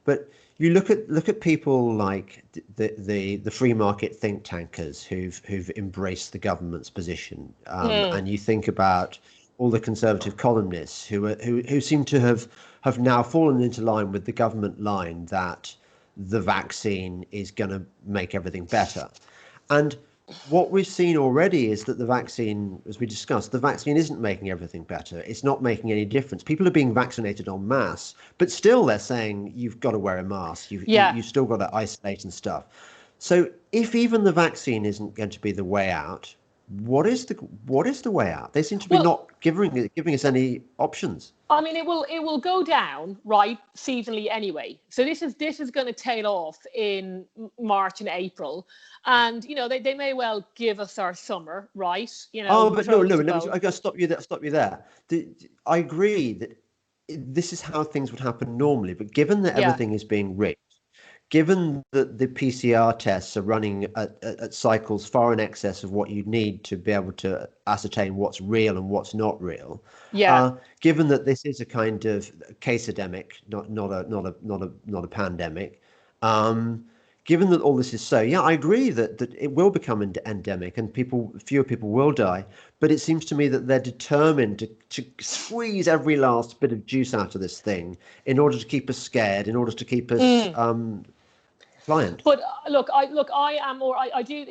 But you look at people like the free market think tankers who've embraced the government's position, mm, and you think about all the conservative columnists who seem to have now fallen into line with the government line that the vaccine is going to make everything better. And what we've seen already is that the vaccine, as we discussed, the vaccine isn't making everything better. It's not making any difference. People are being vaccinated en masse, but still they're saying you've got to wear a mask. yeah. You've still got to isolate and stuff. So if even the vaccine isn't going to be the way out, what is the way out? They seem to be Well, not giving us any options. I mean, it will go down, right, seasonally anyway. So this is going to tail off in March and April, and they may well give us our summer, right? Oh, but no, Throw us no. a Let me. bone. I gotta stop you there. Stop you there. I agree that this is how things would happen normally, but given that Yeah, everything is being rigged, given that the PCR tests are running at cycles far in excess of what you need to be able to ascertain what's real and what's not real, yeah. given that this is a kind of case epidemic, not a pandemic, um, given that all this is so, yeah, I agree that it will become endemic and fewer people will die. But it seems to me that they're determined to squeeze every last bit of juice out of this thing in order to keep us scared, in order to keep us Mm. pliant. But I am more. I do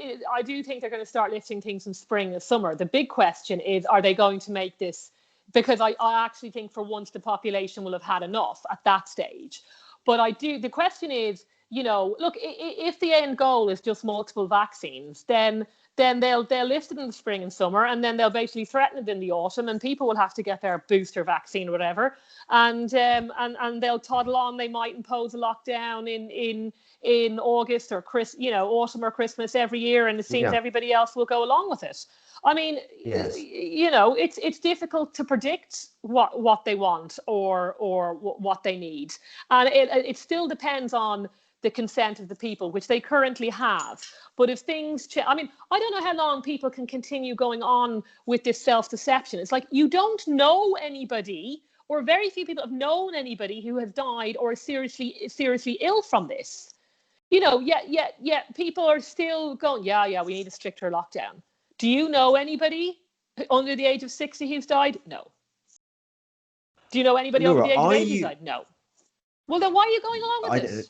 think they're going to start lifting things in spring and summer. The big question is, are they going to make this because I actually think for once the population will have had enough at that stage. But the question is, look, if the end goal is just multiple vaccines, then they'll lift it in the spring and summer, and then they'll basically threaten it in the autumn, and people will have to get their booster vaccine or whatever, and they'll toddle on. They might impose a lockdown in August or autumn or Christmas every year, and it seems everybody else will go along with it. I mean, yes. It's difficult to predict what they want or what they need, and it still depends on the consent of the people, which they currently have. But if things change, I mean, I don't know how long people can continue going on with this self-deception. It's like you don't know anybody, or very few people have known anybody who has died or is seriously ill from this. Yet people are still going, we need a stricter lockdown. Do you know anybody under the age of 60 who's died? No. Do you know anybody over the age of 80 who's died? No. Well, then why are you going along with this?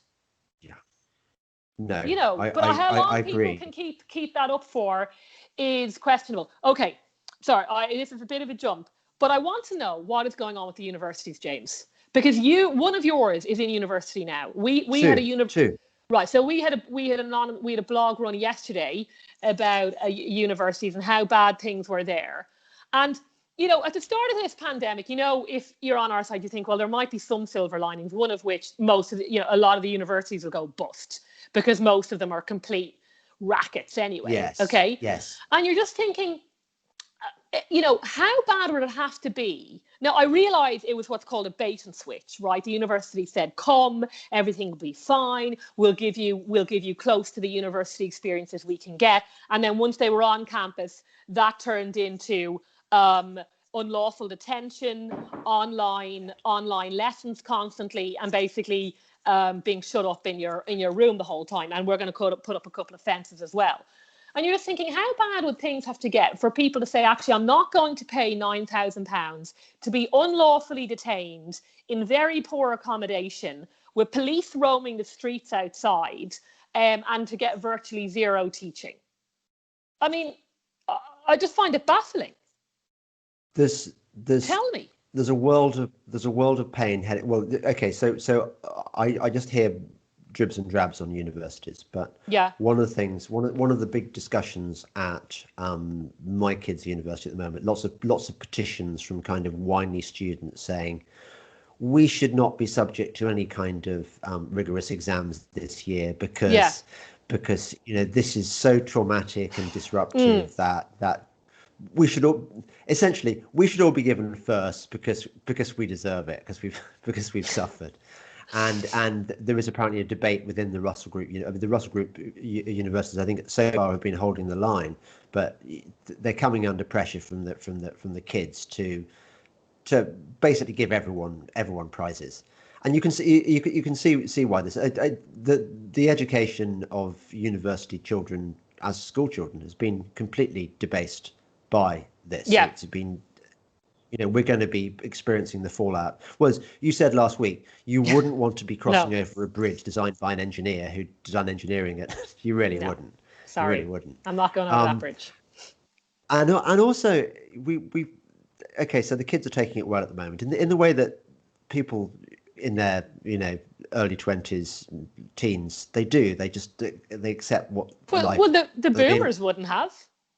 No. But how long people can keep that up for is questionable. Okay, sorry, this is a bit of a jump, but I want to know what is going on with the universities, James, because one of yours is in university now. We had a university. Right, so we had a blog run yesterday about universities and how bad things were there. And at the start of this pandemic, if you're on our side, you think, well, there might be some silver linings, one of which a lot of the universities will go bust because most of them are complete rackets anyway. Yes. Okay. Yes. And you're just thinking, how bad would it have to be? Now, I realize it was what's called a bait and switch, right? The university said, come, everything will be fine. We'll give you close to the university experiences we can get. And then once they were on campus, that turned into unlawful detention, online lessons constantly, and basically being shut up in your room the whole time. And we're going to put up a couple of fences as well. And you're just thinking, how bad would things have to get for people to say, actually, I'm not going to pay £9,000 to be unlawfully detained in very poor accommodation with police roaming the streets outside, and to get virtually zero teaching? I mean, I just find it baffling. Tell me. There's a world of pain. Well, okay, so I just hear dribs and drabs on universities, but one of the big discussions at my kids' university at the moment, lots of petitions from kind of whiny students saying we should not be subject to any kind of rigorous exams this year because this is so traumatic and disruptive that we should all be given first because we deserve it, because we've suffered. And there is apparently a debate within the Russell Group. The Russell Group universities, I think, so far have been holding the line, but they're coming under pressure from the kids to basically give everyone prizes. And you can see why this. The education of university children as school children has been completely debased by this. Yeah. It's been. We're going to be experiencing the fallout. Well, as you said last week, you wouldn't want to be crossing over a bridge designed by an engineer who designed engineering it. You really wouldn't. Sorry, you really wouldn't. I'm not going over that bridge. And also, so the kids are taking it well at the moment, in the way that people in their early 20s, teens, they do. They accept what. Well, the boomers wouldn't have.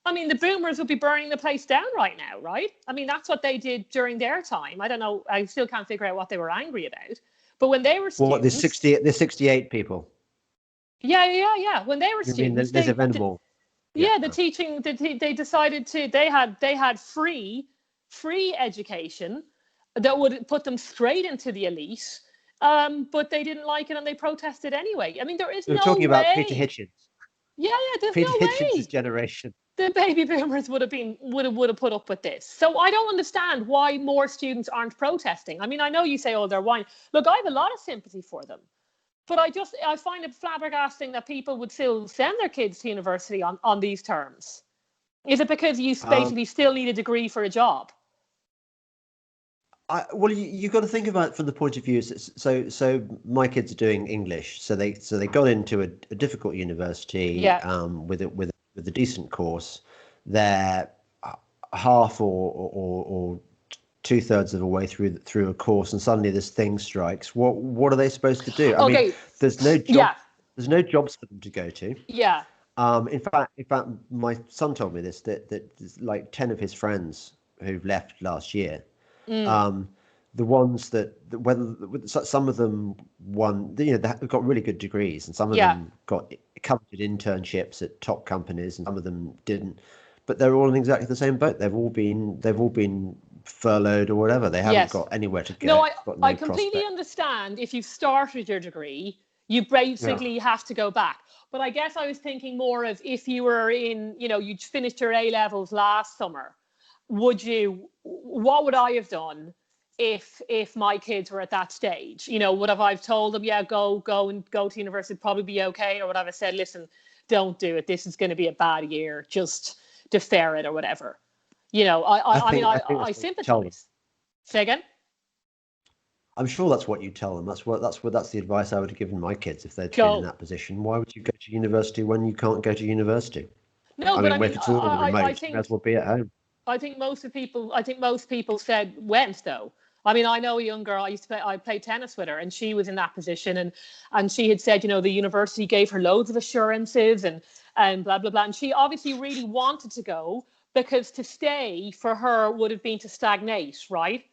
I mean, the boomers would be burning the place down right now, right? I mean, that's what they did during their time. I don't know. I still can't figure out what they were angry about. But when they were students... there's 68 people. Yeah. When they were students... There's a Venable. The teaching... They decided to... They had free education that would put them straight into the elite. But they didn't like it and they protested anyway. I mean, there is no way... We're talking about Peter Hitchens. Yeah, there's Peter no way. Hitchens' generation. The baby boomers would have put up with this. So I don't understand why more students aren't protesting. I mean, I know you say, oh, they're whining. Look, I have a lot of sympathy for them, but I find it flabbergasting that people would still send their kids to university on these terms. Is it because you basically still need a degree for a job? You've got to think about it from the point of view. So my kids are doing English, so they got into a difficult university with a decent course. They're half or 2/3 of the way through a course, and suddenly this thing strikes. What are they supposed to do? I mean, Okay. there's no job. Yeah. There's no jobs for them to go to. Yeah. In fact, my son told me this that like 10 of his friends who've left last year, Mm. um, the ones whether some of them won, they got really good degrees, and some of Yeah. them got coveted internships at top companies, and some of them didn't. But they're all in exactly the same boat. They've all been furloughed or whatever. They haven't Yes. got anywhere to No, go. Got I no completely prospect. understand if you've started your degree, you Yeah. basically have to go back. But I guess I was thinking more of if you were in, you'd finished your A levels last summer, what would I have done if my kids were at that stage? Would have I told them, yeah, go and go to university, probably be okay? Or would I have said, listen, don't do it. This is going to be a bad year. Just defer it or whatever. I mean, I think I that's what you tell them. sympathize. Say again? I'm sure that's what you tell them. That's the advice I would have given my kids if they'd been in Go. that position. Why would you go to university when you can't go to university? No, I but I mean, mean, if it's all I remote, you may as think well be at home. I think most people said went though. I mean, I know a young girl. I played tennis with her, and she was in that position, and she had said, the university gave her loads of assurances and blah blah blah, and she obviously really wanted to go because to stay for her would have been to stagnate, right?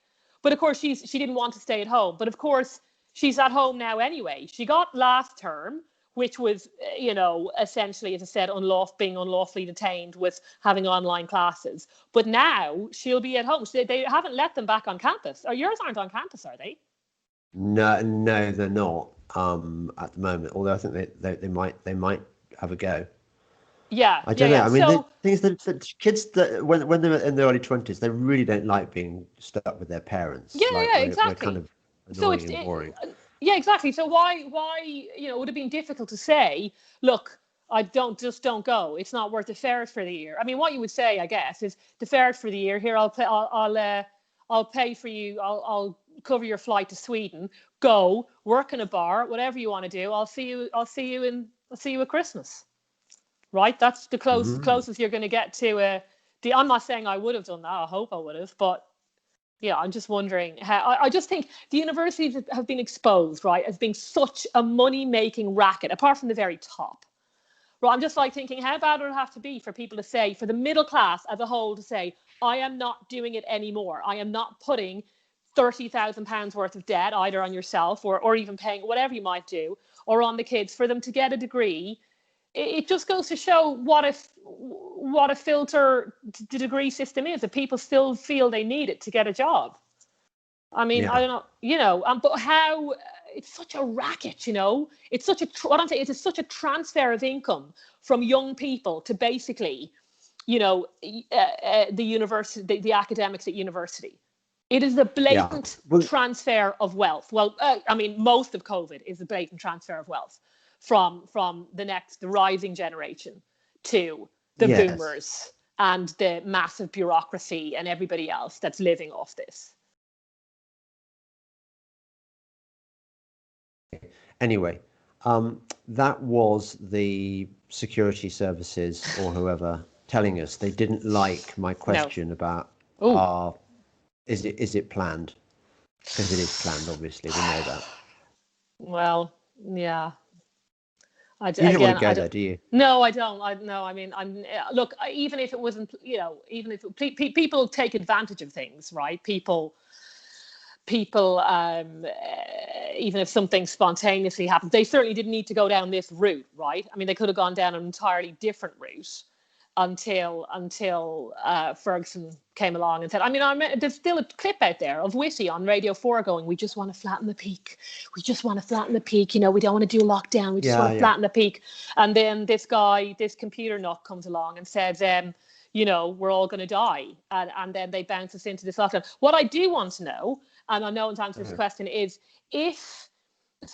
But of course, she didn't want to stay at home. But of course, she's at home now anyway. She got last term, which was, essentially, as I said, being unlawfully detained with having online classes. But now she'll be at home. They haven't let them back on campus. Or yours aren't on campus, are they? No, no, they're not. At the moment, although I think they might have a go. Yeah, I yeah, don't know. yeah. I mean, the So, thing is that kids that when they're in their early 20s, they really don't like being stuck with their yeah, parents. Like yeah, we're kind exactly. of So annoying and boring. yeah, exactly. So why, it would have been difficult to say, look, don't go. It's not worth the fare for the year. I mean, what you would say, I guess, is the fare for the year. Here, I'll pay for you. I'll cover your flight to Sweden. Go work in a bar, whatever you want to do. I'll see you at Christmas. Right? That's the Mm. closest you're going to get to I'm not saying I would have done that. I hope I would have, but yeah, I'm just wondering how. I just think the universities have been exposed, right, as being such a money-making racket, apart from the very top. Right, I'm just like thinking, how bad would it have to be for people to say, for the middle class as a whole, to say, I am not doing it anymore. I am not putting £30,000 worth of debt either on yourself or even paying whatever you might do, or on the kids for them to get a degree. It just goes to show what a filter the degree system is. That people still feel they need it to get a job. I mean, I Yeah. don't know, but how it's such a racket, It's such a what I'm saying is it's such a transfer of income from young people to basically, the university, the academics at university. It is a Yeah. blatant Well, transfer of wealth. Well, I mean, most of COVID is a blatant transfer of wealth from the rising generation to the yes. boomers and the massive bureaucracy and everybody else that's living off this. Anyway, that was the security services or whoever telling us they didn't like my No. question about Oh, our is it planned? Because it is planned, obviously, we know that. well, yeah. You don't want Again, to I go don't. there, do you? No, I don't. No, I mean, look. Even if it wasn't, even if people take advantage of things, right? People, even if something spontaneously happens, they certainly didn't need to go down this route, right? I mean, they could have gone down an entirely different route until Ferguson came along and said, I mean, there's still a clip out there of Whitty on Radio 4 going, we just want to flatten the peak. We just want to flatten the peak. We don't want to do lockdown. We just want Yeah, to yeah. flatten the peak. And then this computer nut comes along and says, we're all going to die. And then they bounce us into this lockdown. What I do want to know, and I know in answer to this question, is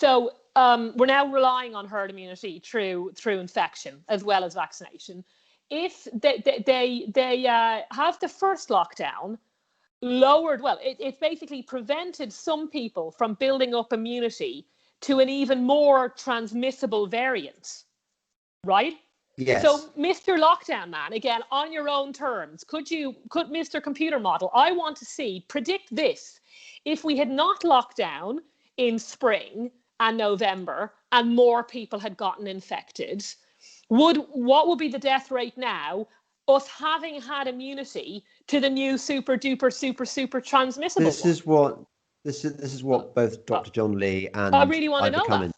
we're now relying on herd immunity through infection as well as vaccination. If they have the first lockdown lowered, well, it basically prevented some people from building up immunity to an even more transmissible variant, right? Yes. So, Mr. Lockdown Man, again, on your own terms, could Mr. Computer Model, I want to predict this. If we had not locked down in spring and November and more people had gotten infected, what would be the death rate now, us having had immunity to the new super duper super transmissible This one? is what this is what both Uh, Dr. John Lee I and really want to Ivor know that. Cummins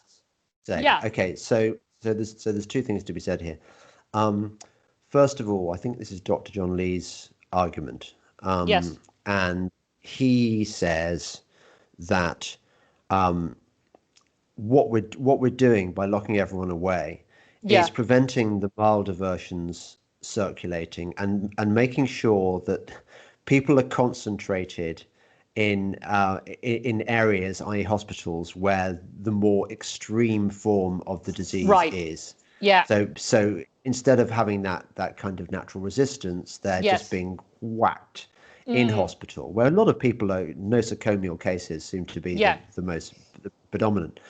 say. Yeah. Okay, so there's two things to be said here. Um, First of all, I think this is Dr. John Lee's argument, Yes. and he says that um, what we're doing by locking everyone away is Yeah. preventing the milder versions circulating and making sure that people are concentrated in areas, i.e., hospitals, where the more extreme form of the disease Right. is. Yeah. So instead of having that kind of natural resistance, they're just Yes. being whacked in Mm. hospital, where a lot of people are nosocomial cases seem to be Yeah. the most predominant.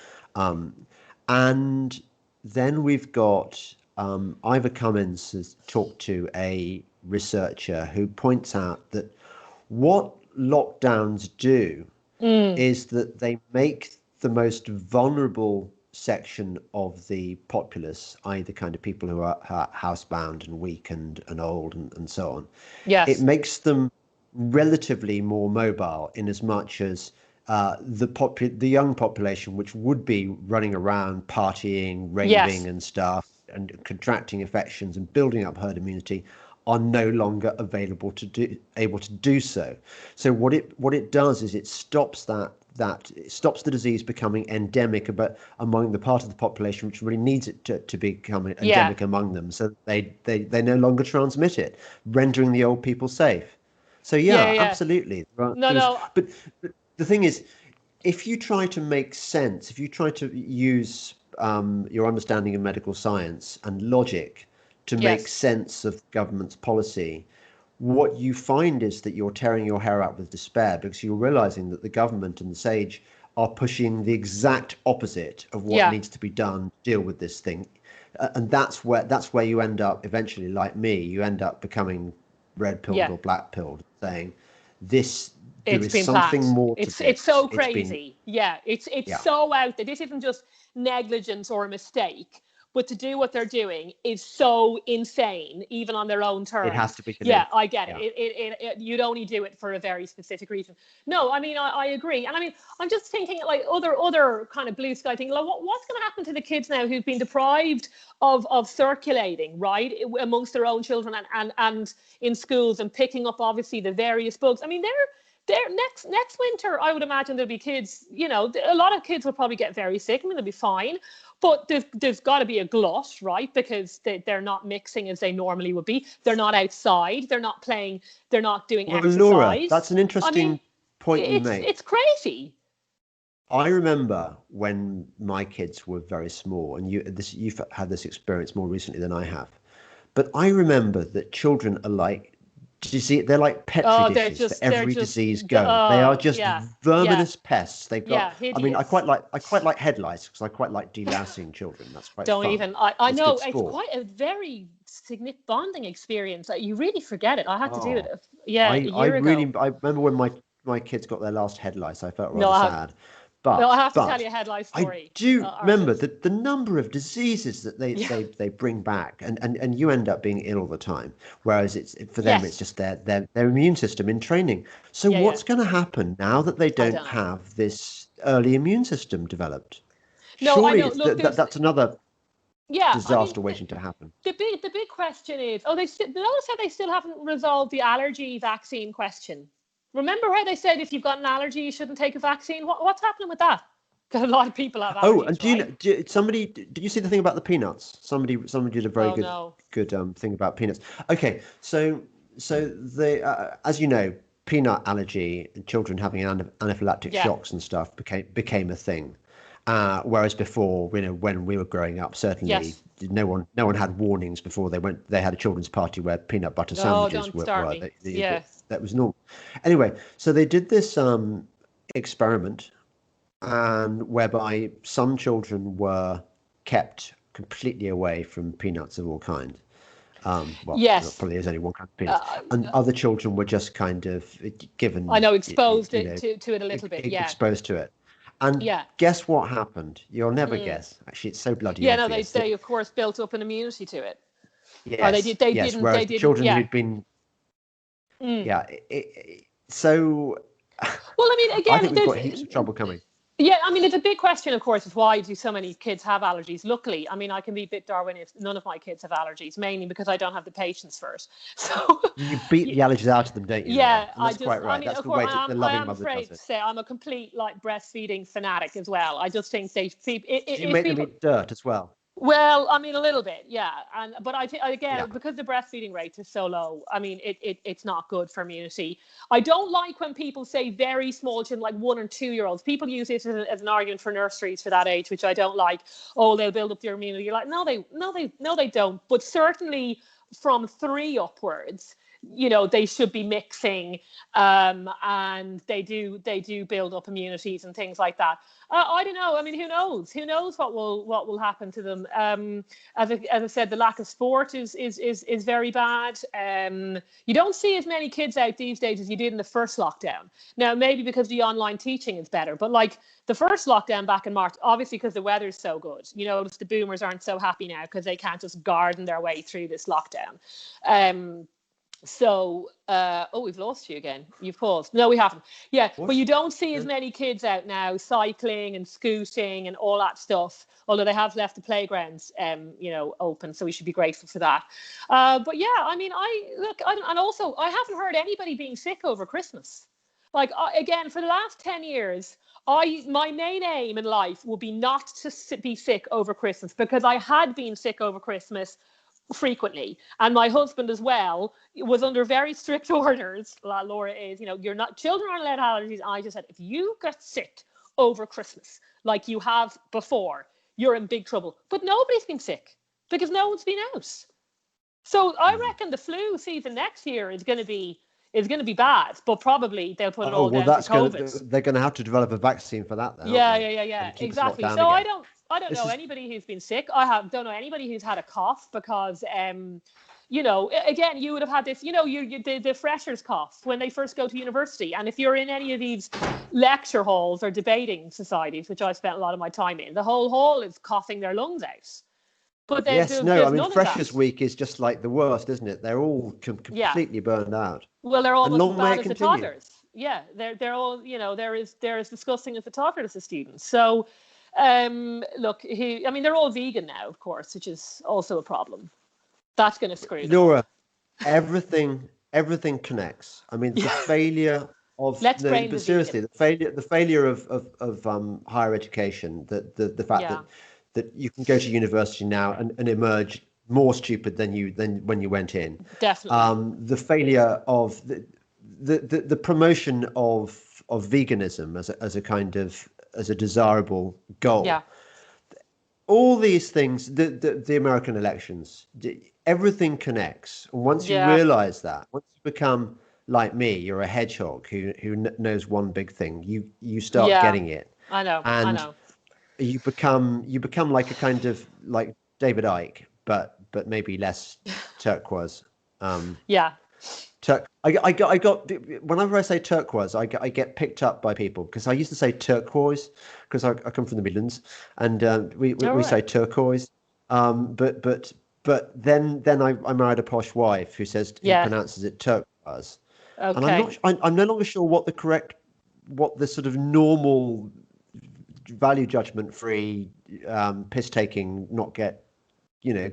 And then we've got Ivor Cummins has talked to a researcher who points out that what lockdowns do Mm. is that they make the most vulnerable section of the populace, i.e., the kind of people who are housebound and weak and old and so on. It Yes. makes them relatively more mobile in as much as the young population, which would be running around partying, raving Yes. and stuff, and contracting infections and building up herd immunity, are no longer able to do so. So what it does is it stops it stops the disease becoming endemic among the part of the population which really needs it to become Yeah. endemic among them, so they no longer transmit it, rendering the old people safe. So Yeah. yeah, Yeah. absolutely. No. No. But the thing is, if you try to make sense, if you try to use your understanding of medical science and logic to make Yes. sense of government's policy, what you find is that you're tearing your hair out with despair because you're realizing that the government and the sage are pushing the exact opposite of what Yeah. needs to be done to deal with this thing. And that's where you end up eventually, like me, you end up becoming red pilled Yeah. or black pilled, saying this there It's is been something planned. more to It's this. so It's been crazy. Yeah. It's yeah, so out there. This isn't just negligence or a mistake, but to do what they're doing is so insane, even on their own it has terms. to be Yeah, believed. I get it. Yeah. You'd only do it for a very specific reason. No, I mean, I agree. And I mean, I'm just thinking like other kind of blue sky thing. Like, what's going to happen to the kids now who've been deprived of circulating, right, amongst their own children and in schools and picking up obviously the various bugs. I mean, they're next winter, I would imagine there'll be kids, a lot of kids will probably get very sick. I mean, they'll be fine, but there's got to be a glut, right? Because they're not mixing as they normally would be. They're not outside. They're not playing. They're not doing Well, Laura, exercise. that's an I mean, interesting point you make. it's crazy. I remember when my kids were very small, and you've had this experience more recently than I have. But I remember that children are like, do you see, they're like petri Oh, dishes for they're every just, disease going. They are just yeah, yeah, verminous pests. They've got, yeah, I mean, hideous. I quite like head lice because I quite like delousing children. That's quite Don't fun. even. I It's good know it's sport. quite a very significant bonding experience. Like, you really forget it. I had to do it. Oh, Yeah, a I year ago. really, I remember when my kids got their last head lice. I felt No, rather I have. sad, No, I but have to tell but you a head lice I story, do remember Archie. the number of diseases that they Yeah. they they bring back, and you end up being ill all the time. Whereas it's for them, it's Yes. just their immune system in training. So Yeah. Yeah. what's going to happen now that they I don't don't know. have this early immune system developed? No, I Surely know. it's Look, there's. that's another Yeah. I mean, disaster waiting to happen. the big question is. Oh, notice how they still haven't resolved the allergy vaccine question. Remember how they said if you've got an allergy, you shouldn't take a vaccine? What's happening with that? Because a lot of people have Oh, and allergies, right? somebody did you see the thing about the peanuts? Somebody did a very Oh good no. thing about peanuts. Okay, so the as you know, peanut allergy and children having anaphylactic Yeah. shocks and stuff became a thing. Whereas before, when we were growing up, certainly Yes. no one had warnings before they had a children's party where peanut butter Oh, sandwiches don't start were me. Yeah. that was normal. Anyway, so they did this experiment and whereby some children were kept completely away from peanuts of all kinds. Well, there Yes. probably is only one kind of peanuts, Uh, and other children were just kind of I given, know, exposed you it know, to it a little bit. Yeah. exposed to it. And Yeah. guess what happened? You'll never Mm. guess. Actually, it's so bloody Yeah, no, they obvious that they of course built up an immunity to it. Or yes, yes. they Whereas the didn't, children yeah. who'd been, Mm. yeah, so Well, I mean, I think again, we've got heaps of there's trouble coming. yeah, I mean, it's a big question, of course, is why do so many kids have allergies? Luckily, I mean, I can be a bit Darwinian if none of my kids have allergies, mainly because I don't have the patience for it. So, You beat the allergies out of them, don't you, Laura? yeah, And that's quite I right. mean, That's of the course, way the I loving am mother afraid does to it. say I'm a complete like breastfeeding fanatic as well. I just think they, Do you if make them people, eat dirt as well? well, I mean, a little bit, yeah. But I think Yeah. again, because the breastfeeding rates are so low, I mean, it's not good for immunity. I don't like when people say very small children, like 1 or 2 year olds. People use it as an argument for nurseries for that age, which I don't like. Oh, they'll build up their immunity. You're like, no, they don't. But certainly from 3 upwards, they should be mixing, and they do build up immunities and things like that. I don't know. I mean, who knows what will happen to them. As I said, the lack of sport is very bad. You don't see as many kids out these days as you did in the first lockdown. Now, maybe because the online teaching is better, but like the first lockdown back in March, obviously because the weather's so good, the boomers aren't so happy now because they can't just garden their way through this lockdown. We've lost you again. You've paused. No, we haven't. Yeah, but What? you don't see as many kids out now cycling and scooting and all that stuff. Although they have left the playgrounds, open, so we should be grateful for that. But yeah, I mean, and also I haven't heard anybody being sick over Christmas. Like again, for the last 10 years, my main aim in life will be not to be sick over Christmas, because I had been sick over Christmas frequently, and my husband as well was under very strict orders. Laura is, you're not, children aren't allowed allergies. I just said, if you get sick over Christmas like you have before, you're in big trouble. But nobody's been sick because no one's been out. So I reckon the flu season next year is going to be bad, but probably they'll put it Oh all well, down to COVID. they're gonna have to develop a vaccine for that, then, aren't Yeah, they? yeah, yeah, yeah, And keep us locked exactly. down So again. I don't This know is anybody who's been sick. Don't know anybody who's had a cough, because again, you would have had this, the freshers cough when they first go to university. And if you're in any of these lecture halls or debating societies, which I spent a lot of my time in, the whole hall is coughing their lungs out. But yes, no. I there's mean, none of that. Freshers' Week is just like the worst, isn't it? They're all Yeah. completely burned out, Well, they're and almost as long may bad it as the continue. toddlers. Yeah, they're all, they're as disgusting as the toddlers as students. So, look, they're all vegan now, of course, which is also a problem. That's going to screw them up. Laura, everything connects. I mean, the failure of Let's no, brain the but seriously, vegan. the failure of higher education, the fact Yeah, that you can go to university now and emerge more stupid than when you went in. definitely. The failure of the promotion of veganism as a kind of as a desirable goal. Yeah, All these things, the American elections, everything connects. And once you yeah, realize that, once you become like me, you're a hedgehog who knows one big thing. You start yeah. getting it, I and know. you become like a kind of like David Icke, but maybe less turquoise. Yeah. I got whenever I say turquoise, I get picked up by people, because I used to say turquoise because I come from the Midlands, and All we say right. turquoise. But then I married a posh wife who Yeah. pronounces it turquoise, and Okay. I'm no longer sure what the sort of normal value judgment free piss taking not get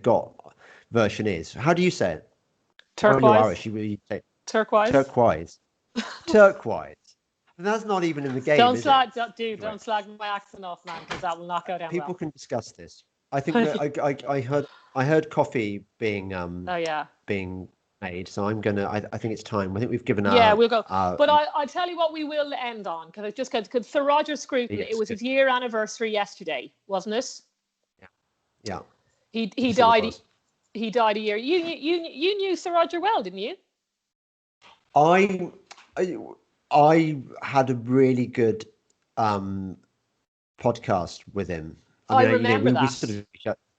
got version is. How do you say it? Oh, you're Turquoise. Irish. You say Turquoise. turquoise. Turquoise. And that's not even in the game, Don't is it? slag, dude. Anyway, Don't slag my accent off, man, because that will not go down people well. can discuss this. I think that I heard coffee Oh yeah. being made, so I think it's time. I think we've given Yeah, our we'll go. our But I tell you what, we will end on, because it's just because Sir Roger Scruton, it yes, was good. his year anniversary yesterday, wasn't it? Yeah, yeah. He Yes, it died. was. He died a year. You knew Sir Roger well, didn't you? I I, I had a really good um podcast with him. I I mean, remember we that. sort of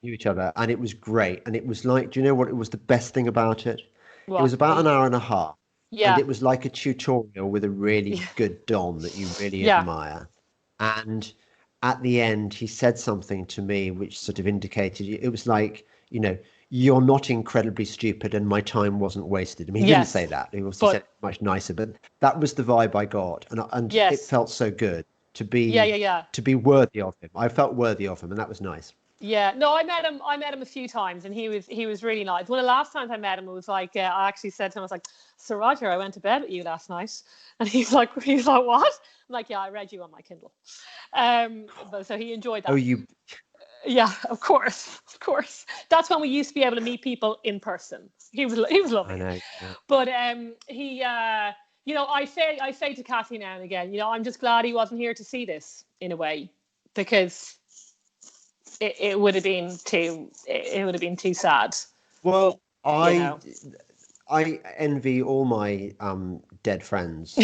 knew each other, and it was great. And it was like, do you know what? It was the best thing about it. It was What? about an hour and a half, and Yeah. it was like a tutorial with a really good Don that you really Yeah. admire. And at the end, he said something to me which sort of indicated it was like, you're not incredibly stupid and my time wasn't wasted. I mean, he didn't say Yes. that. He obviously said But it much nicer, but that was the vibe I got. And it yes. felt so good to Yeah. be Yeah. Yeah. to be worthy of him. I felt worthy of him, and that was nice. Yeah, no, I met him. I met him a few times, and he was really nice. One of the last times I met him, it was like I actually said to him, I was like, "Sir Roger, I went to bed with you last night," and he's like, "What?" I'm like, "Yeah, I read you on my Kindle." But so he enjoyed Oh, that. you Yeah, of course, of course. That's when we used to be able to meet people in person. He was I lovely, know. Yeah. but he I say to Kathy now and again, I'm just glad he wasn't here to see this in a way, because it would have been too sad, Well, you I know. I envy all my dead friends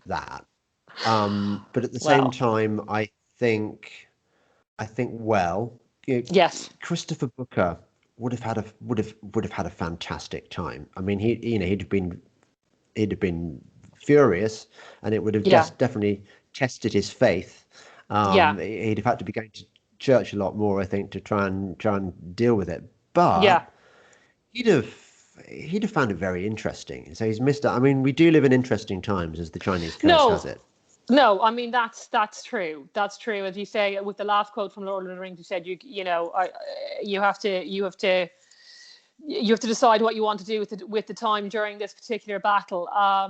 that. But at the same Well, time, I think well, yes, Christopher Booker would have had a fantastic time. I mean, he'd have been furious, and it would have yeah, just definitely tested his faith. yeah, He'd have had to be going to church a lot more, I think, to try and deal with it. yeah. But he'd have he'd have found it very interesting. So he's missed out. I mean, we do live in interesting times, as the Chinese curse has No, it. no. I mean, that's true. That's true. As you say, with the last quote from Lord of the Rings, you said you have to decide what you want to do with the time during this particular battle. I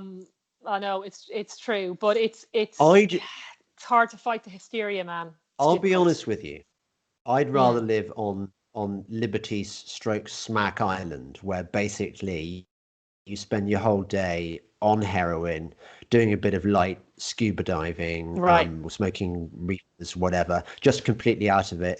know it's true, but I j- it's hard to fight the hysteria, man. It's I'll be difficult. honest with you. I'd rather Mm, live on Liberty stroke Smack Island, where basically you spend your whole day on heroin, doing a bit of light scuba diving, right. smoking reefers, whatever, just completely out of it.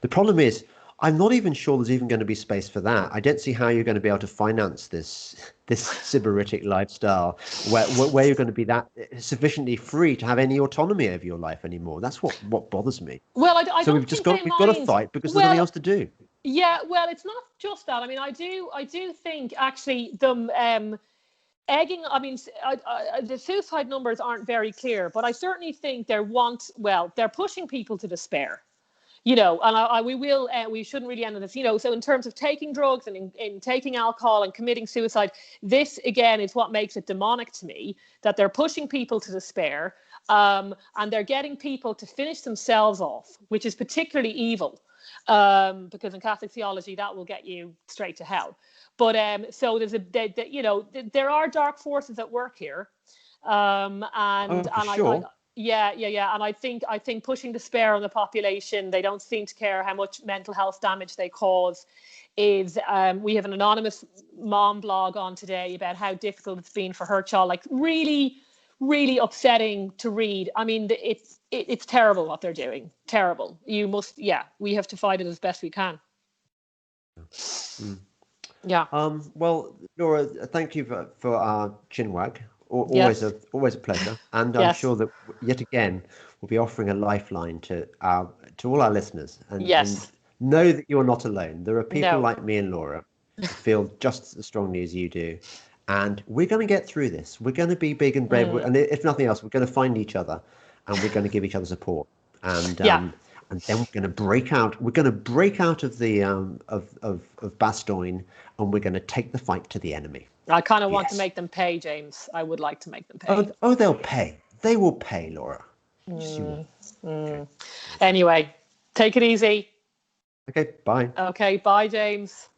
The problem is, I'm not even sure there's even going to be space for that. I don't see how you're going to be able to finance this sybaritic lifestyle where you're going to be that sufficiently free to have any autonomy over your life anymore. That's what bothers me. Well, I So don't think they we've got to mind. fight because there's nothing Well, else to do. yeah, well, it's not just that. I mean, I do think actually them egging. I mean, the suicide numbers aren't very clear, but I certainly think they're pushing people to despair. And we shouldn't really end on this. So in terms of taking drugs and in taking alcohol and committing suicide, this again is what makes it demonic to me, that they're pushing people to despair, and they're getting people to finish themselves off, which is particularly evil, because in Catholic theology that will get you straight to hell. But so there are dark forces at work here, Oh, and for I sure. yeah, and I think pushing despair on the population, they don't seem to care how much mental health damage they cause. Is We have an anonymous mom blog on today about how difficult it's been for her child, like really, really upsetting to read. I mean, it's terrible what they're doing. Terrible. We have to fight it as best we can. Mm. Yeah. Well, Laura, thank you for our Chinwag. Yes. Always a pleasure, and I'm Yes. sure that yet again we'll be offering a lifeline to all our listeners, and Yes. know that you're not alone. There are people No. like me and Laura who feel just as strongly as you do, and we're going to get through this. We're going to be big and brave, Mm. and if nothing else, we're going to find each other, and we're going to give each other support, and Yeah. um, and then we're going to break out. We're going to break out of the of Bastogne, and we're going to take the fight to the enemy. I kind of want to Yes. make them pay, James. I would like to make them pay. Oh, they'll pay. They will pay, Laura. Yes, you will. Mm. Okay. Mm. Anyway, take it easy. Okay. Bye. Okay, bye, James.